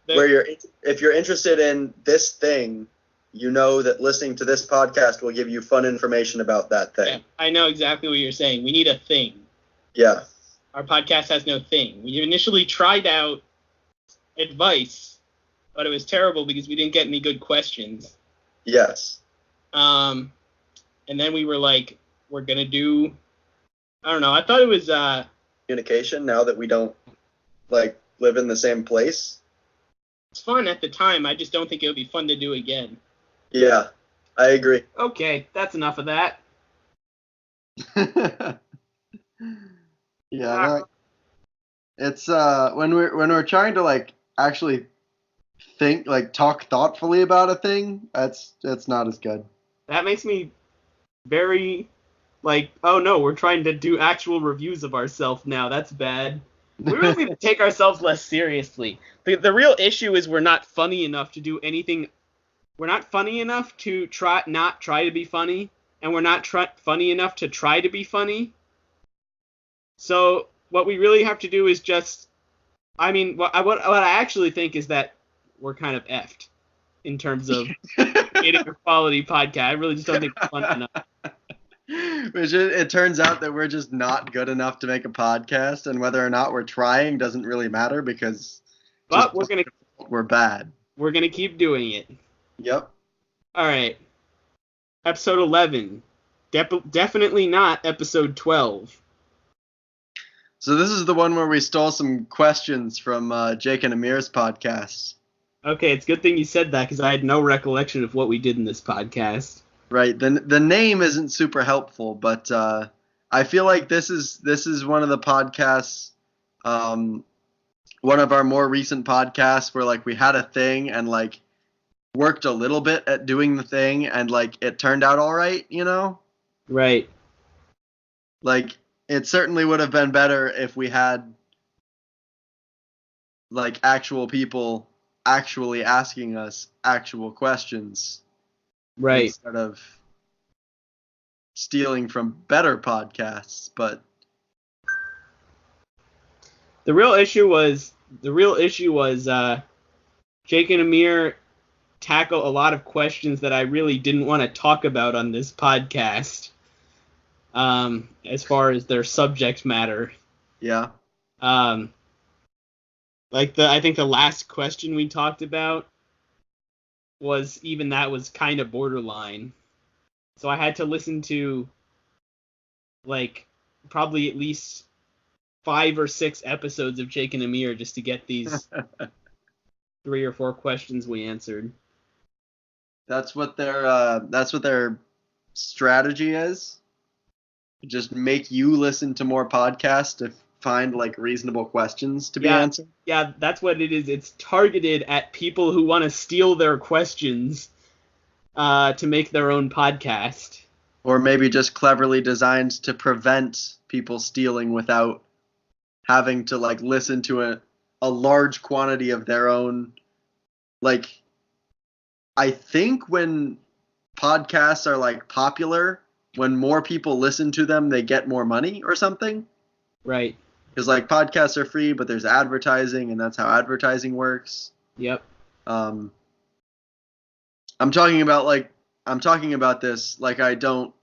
where if you're interested in this thing, you know that listening to this podcast will give you fun information about that thing. Yeah, I know exactly what you're saying. We need a thing. Yeah. Our podcast has no thing. We initially tried out advice, but it was terrible because we didn't get any good questions. Yes. And then we were like, we're gonna do. I don't know. I thought it was. Communication. Now that we don't like live in the same place. It's fun at the time. I just don't think it would be fun to do again. Yeah, I agree. Okay, that's enough of that. Yeah, no, it's when we're trying to like actually think, like talk thoughtfully about a thing, that's not as good. That makes me very like, oh no, we're trying to do actual reviews of ourselves now. That's bad. We really need to take ourselves less seriously. The real issue is we're not funny enough to do anything. We're not funny enough to try to be funny, and we're not funny enough to try to be funny. So what we really have to do is just, I mean, what I actually think is that we're kind of effed in terms of creating a quality podcast. I really just don't think we're fun enough. It turns out that we're just not good enough to make a podcast, and whether or not we're trying doesn't really matter because But we're bad. We're gonna keep doing it. Yep. All right. Episode 11. Definitely not episode 12. So this is the one where we stole some questions from Jake and Amir's podcast. Okay, it's a good thing you said that because I had no recollection of what we did in this podcast. Right. The name isn't super helpful, but I feel like this is one of the podcasts, one of our more recent podcasts where like we had a thing and like worked a little bit at doing the thing and like it turned out all right, you know? Right. Like it certainly would have been better if we had like actual people actually asking us actual questions. Right. Instead of stealing from better podcasts, but the real issue was Jake and Amir tackle a lot of questions that I really didn't want to talk about on this podcast. As far as their subject matter. Yeah. I think the last question we talked about was kind of borderline. So I had to listen to like probably at least 5 or 6 episodes of Jake and Amir just to get these 3 or 4 questions we answered. That's what their strategy is. Just make you listen to more podcasts to find like reasonable questions to be answered. Yeah, that's what it is. It's targeted at people who want to steal their questions to make their own podcast. Or maybe just cleverly designed to prevent people stealing without having to like listen to a large quantity of their own. Like, I think when podcasts are like popular, when more people listen to them, they get more money or something. Right. Because like podcasts are free, but there's advertising, and that's how advertising works. Yep. I'm talking about this like I don't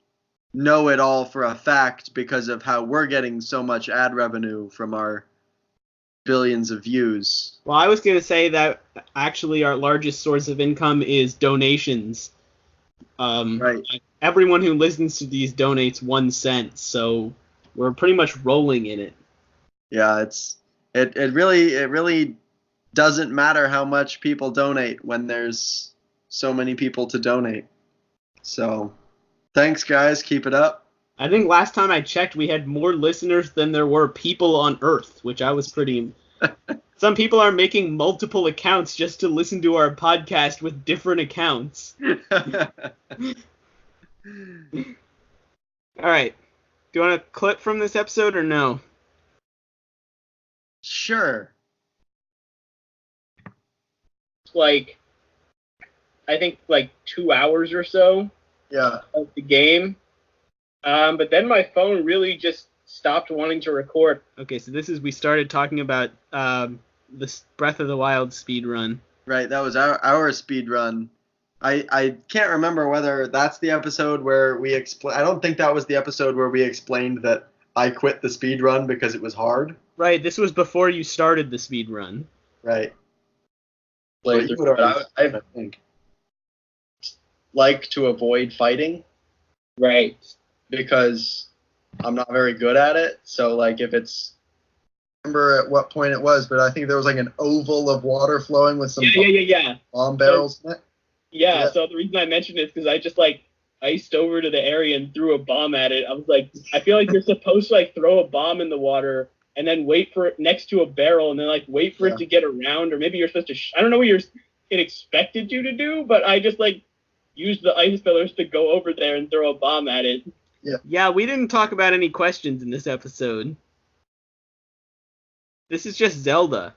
know it all for a fact because of how we're getting so much ad revenue from our billions of views. Well, I was going to say that actually our largest source of income is donations Right. Everyone who listens to these donates 1 cent, so we're pretty much rolling in it. Yeah, it really doesn't matter how much people donate when there's so many people to donate. So, thanks guys, keep it up. I think last time I checked, we had more listeners than there were people on Earth, which I was pretty. Some people are making multiple accounts just to listen to our podcast with different accounts. All right. Do you want a clip from this episode or no? Sure. Like, I think like 2 hours or so Yeah. of the game. But then my phone really just stopped wanting to record. Okay, so we started talking about the Breath of the Wild speed run. Right, that was our speed run. I can't remember whether that's the episode where we I don't think that was the episode where we explained that I quit the speed run because it was hard. Right, this was before you started the speed run. Right. Playthrough, but I think. like to avoid fighting Right. because I'm not very good at it. So like if it's, I remember at what point it was, but I think there was like an oval of water flowing with some Yeah. bomb barrels in it. Yeah, Yeah. so the reason I mentioned it is because I just like iced over to the area and threw a bomb at it. I was like, I feel like you're supposed to like throw a bomb in the water and then wait for it next to a barrel and then like wait for it to get around, or maybe you're supposed to. I don't know what it expected you to do, but I just like used the ice pillars to go over there and throw a bomb at it. Yeah, we didn't talk about any questions in this episode. This is just Zelda.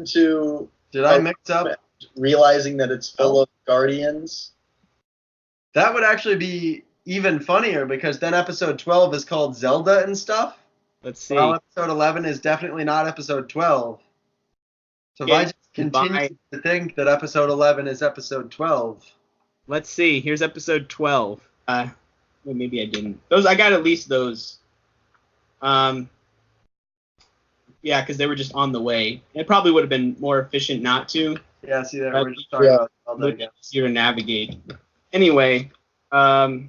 to Did I mix up? realizing that it's full of guardians. That would actually be even funnier because then episode 12 is called Zelda and stuff. Let's see. Well, episode 11 is definitely not episode 12. So if I just continue to think that episode 11 is episode 12. Let's see. Here's episode 12. Well, maybe I didn't. I got at least those. Yeah, because they were just on the way. It probably would have been more efficient not to. Yeah, see there, we're just talking about Zelda again. Easier to navigate. Anyway, I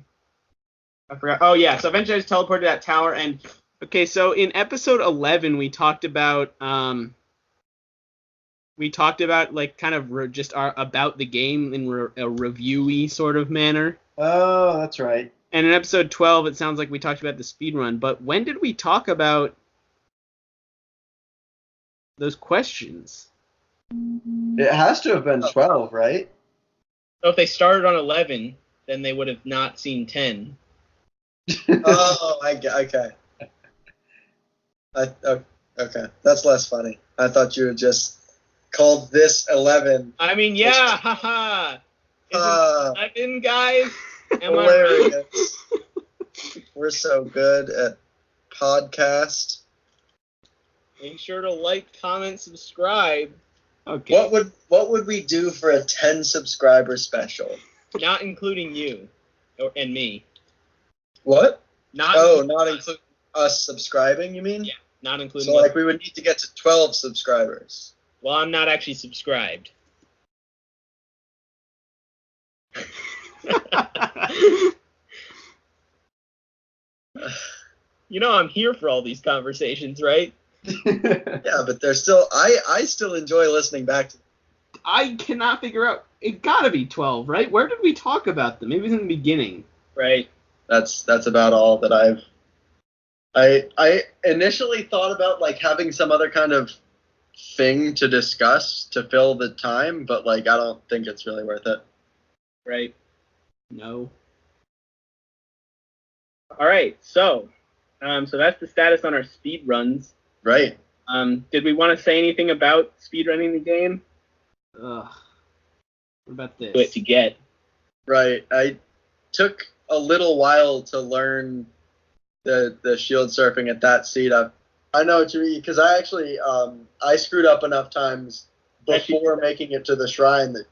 forgot. Oh yeah, so eventually I just teleported to that tower, and Okay, so in episode 11, we talked about like kind of just about the game in a reviewy sort of manner. Oh, that's right. And in episode 12, it sounds like we talked about the speedrun. But when did we talk about those questions? It has to have been 12, right? so if they started on 11, then they would have not seen 10. Oh, okay. Okay, that's less funny. I thought you had just called this 11. I mean, yeah, haha. Is it 11, guys? Am I Hilarious. right? We're so good at podcast. Make sure to like, comment, subscribe. Okay. What would we do for a 10 subscriber special? Not including you and me. What? Not including us subscribing, you mean? Yeah, not including. So like we would need to get to 12 subscribers. Well, I'm not actually subscribed. You know I'm here for all these conversations, right? Yeah, but they're still I still enjoy listening back to them. I cannot figure out. It gotta be 12, right? Where did we talk about them? Maybe it was in the beginning. Right. That's about all that I initially thought about like having some other kind of thing to discuss to fill the time, but like I don't think it's really worth it. Right. No. All right. So that's the status on our speed runs. Right. Did we want to say anything about speedrunning the game? Ugh. What about this? What to get? Right. I took a little while to learn the shield surfing at that seat. I know what you mean, because I actually I screwed up enough times before making it to the shrine that,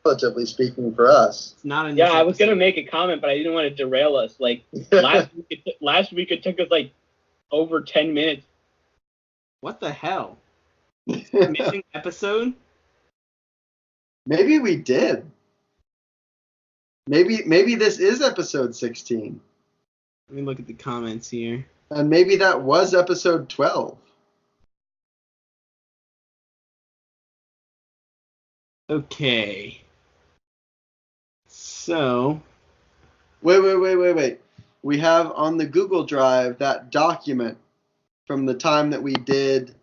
relatively speaking, for us. It's not in Yeah, this I was episode. gonna make a comment, but I didn't want to derail us. Like last week, it took us like over 10 minutes. What the hell? Missing episode? Maybe we did. Maybe this is episode 16. Let me look at the comments here. And maybe that was episode 12. Okay. So. Wait. We have on the Google Drive that document from the time that we did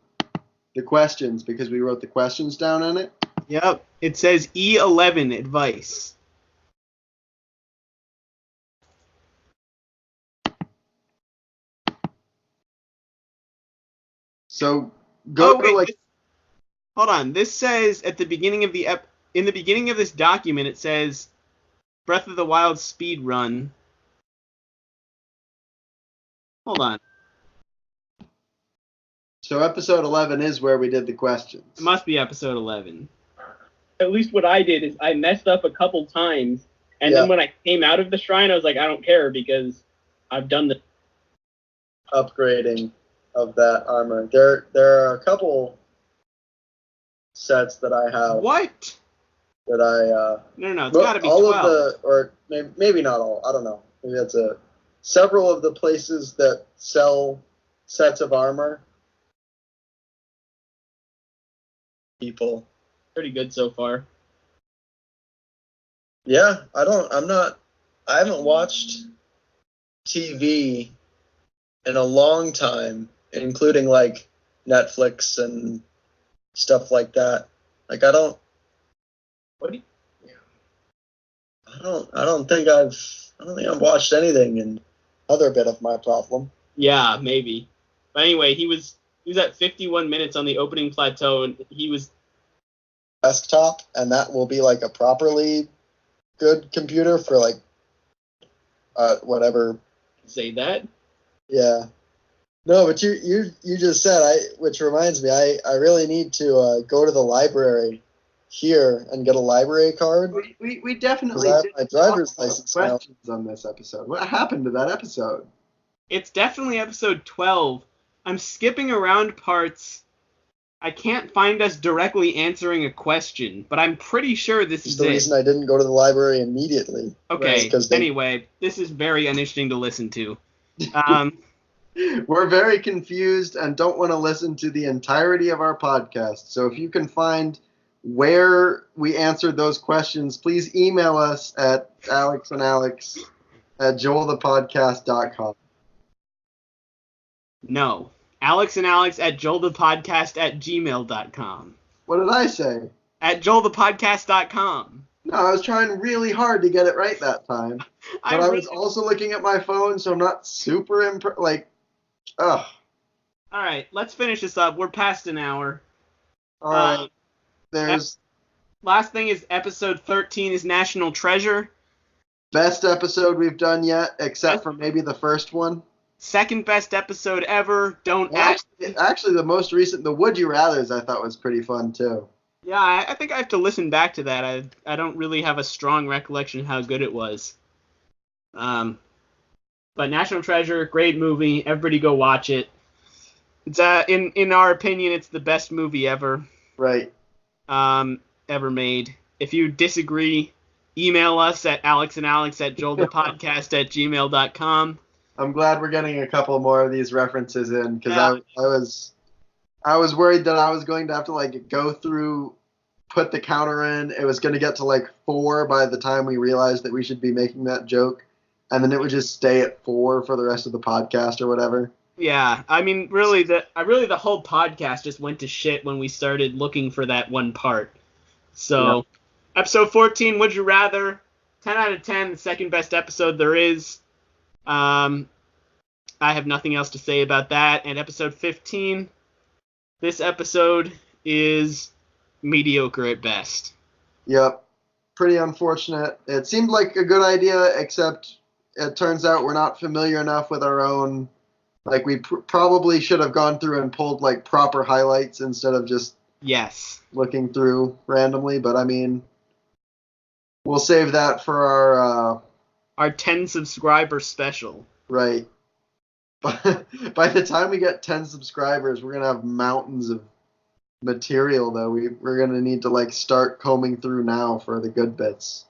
the questions because we wrote the questions down in it. Yep. It says E11 advice. So go to like. Hold on. This says at the beginning of in the beginning of this document, it says Breath of the Wild speed run. Hold on. So episode 11 is where we did the questions. It must be episode 11. At least what I did is I messed up a couple times, and then when I came out of the shrine, I was like, I don't care because I've done the upgrading of that armor. There are a couple sets that I have. What? That I No, it's got to be all 12. of the, or maybe not all. I don't know. Maybe that's several of the places that sell sets of armor. People. pretty good so far. Yeah, I haven't watched TV in a long time, including like Netflix and stuff like that. Like I don't think I've watched anything, and another bit of my problem. Yeah, maybe. But anyway, he was at 51 minutes on the opening plateau, and he was desktop, and that will be like a properly good computer for like whatever. Say that. Yeah. No, but you just said which reminds me, I really need to go to the library here and get a library card. We definitely have did my driver's license questions on this episode. What happened to that episode? It's definitely episode 12. I'm skipping around parts. I can't find us directly answering a question, but I'm pretty sure this is the reason I didn't go to the library immediately. Okay, anyway, this is very uninteresting to listen to. We're very confused and don't want to listen to the entirety of our podcast. So if you can find where we answered those questions, please email us at alexandalex@joelthepodcast.com. No. alexandalex@joelthepodcast@gmail.com. What did I say? At joelthepodcast.com. No, I was trying really hard to get it right that time. But I was also looking at my phone, so I'm not super ugh. All right, let's finish this up. We're past an hour. All right. Last thing is episode 13 is National Treasure. Best episode we've done yet, except for maybe the first one. Second best episode ever. Actually, the most recent, the Would You Rathers, I thought was pretty fun too. Yeah, I think I have to listen back to that. I don't really have a strong recollection of how good it was. But National Treasure, great movie. Everybody go watch it. It's in our opinion, it's the best movie ever. Right. Ever made. If you disagree, email us at alexandalex@joelthepodcast@gmail.com. I'm glad we're getting a couple more of these references in because I was worried that I was going to have to like go through, put the counter in. It was going to get to like 4 by the time we realized that we should be making that joke, and then it would just stay at 4 for the rest of the podcast or whatever. Yeah, I mean, really, the whole podcast just went to shit when we started looking for that one part. So, Episode 14, Would You Rather? 10 out of 10, the second best episode there is. I have nothing else to say about that. And episode 15, this episode is mediocre at best. Yep. Pretty unfortunate. It seemed like a good idea, except it turns out we're not familiar enough with our own. Like, we probably should have gone through and pulled, like, proper highlights instead of just looking through randomly. But, I mean, we'll save that for our 10 subscriber special. Right. By the time we get 10 subscribers, we're going to have mountains of material, though. We're going to need to, like, start combing through now for the good bits.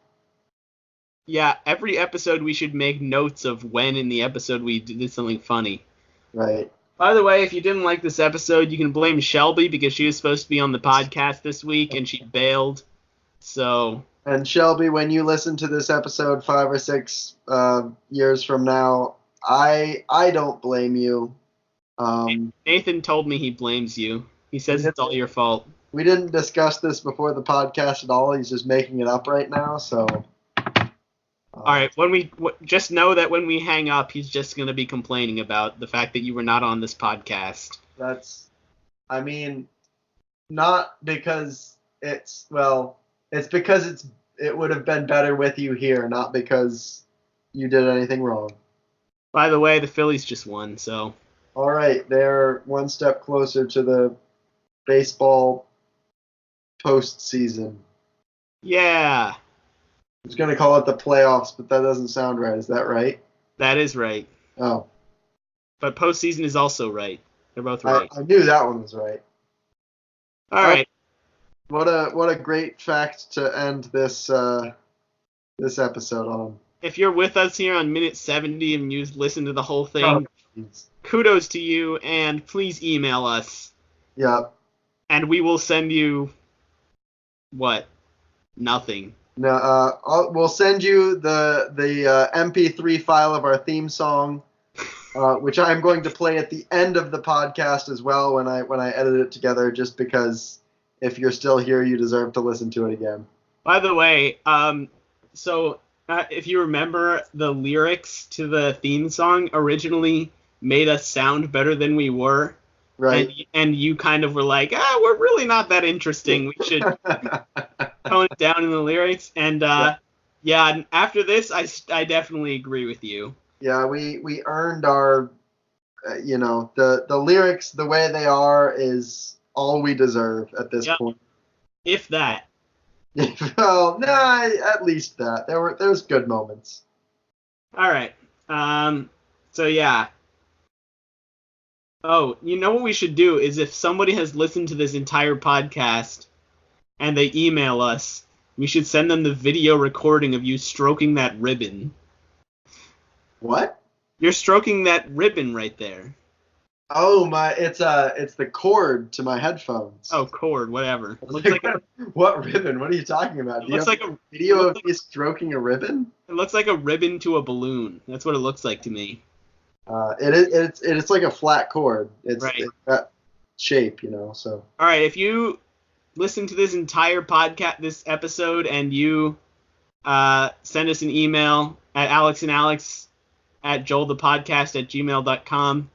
Yeah, every episode we should make notes of when in the episode we did something funny. Right. By the way, if you didn't like this episode, you can blame Shelby because she was supposed to be on the podcast this week and she bailed. So. And Shelby, when you listen to this episode 5 or 6 years from now, I don't blame you. Nathan told me he blames you. He says it's all your fault. We didn't discuss this before the podcast at all. He's just making it up right now. So. All right. Just know that when we hang up, he's just gonna be complaining about the fact that you were not on this podcast. Not because it's because it would have been better with you here, not because you did anything wrong. By the way, the Phillies just won, so. All right, they're one step closer to the baseball postseason. Yeah. I was going to call it the playoffs, but that doesn't sound right. Is that right? That is right. Oh. But postseason is also right. They're both right. I knew that one was right. All right. What a great fact to end this episode on. If you're with us here on minute 70 and you listen to the whole thing, kudos to you, and please email us. Yep. And we will send you what? Nothing. No, we'll send you the MP3 file of our theme song, which I'm going to play at the end of the podcast as well when I edit it together, just because if you're still here, you deserve to listen to it again. By the way, if you remember, the lyrics to the theme song originally made us sound better than we were. Right. And you kind of were like, we're really not that interesting. We should tone it down in the lyrics. And and after this, I definitely agree with you. Yeah, we earned our, the lyrics the way they are is all we deserve at this point. If that. Well, nah, at least that. There was good moments. All right. So yeah. Oh, you know what we should do is if somebody has listened to this entire podcast and they email us, we should send them the video recording of you stroking that ribbon. What? You're stroking that ribbon right there. Oh it's the cord to my headphones. Oh, cord, whatever. What ribbon? What are you talking about? Do you have a video of me stroking a ribbon? It looks like a ribbon to a balloon. That's what it looks like to me. It's like a flat cord. It's that shape, so. All right, if you listen to this entire this episode, and you send us an email at alexandalex@joelthepodcast@gmail.com,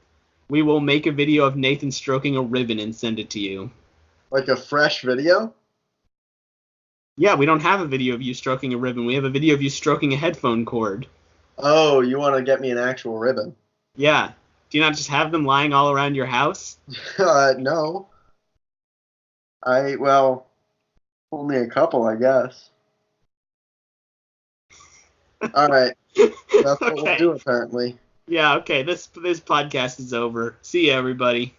we will make a video of Nathan stroking a ribbon and send it to you. Like a fresh video? Yeah, we don't have a video of you stroking a ribbon. We have a video of you stroking a headphone cord. Oh, you want to get me an actual ribbon? Yeah. Do you not just have them lying all around your house? No. Only a couple, I guess. All right. That's what we'll do, apparently. Yeah, okay. This podcast is over. See ya, everybody.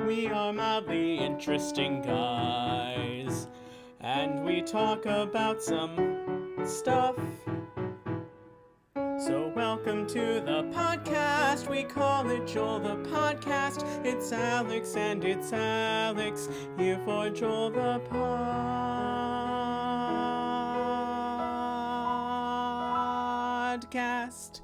We are mildly interesting guys, and we talk about some stuff. So welcome to the podcast, we call it Joel the Podcast. It's Alex and it's Alex, here for Joel the Podcast.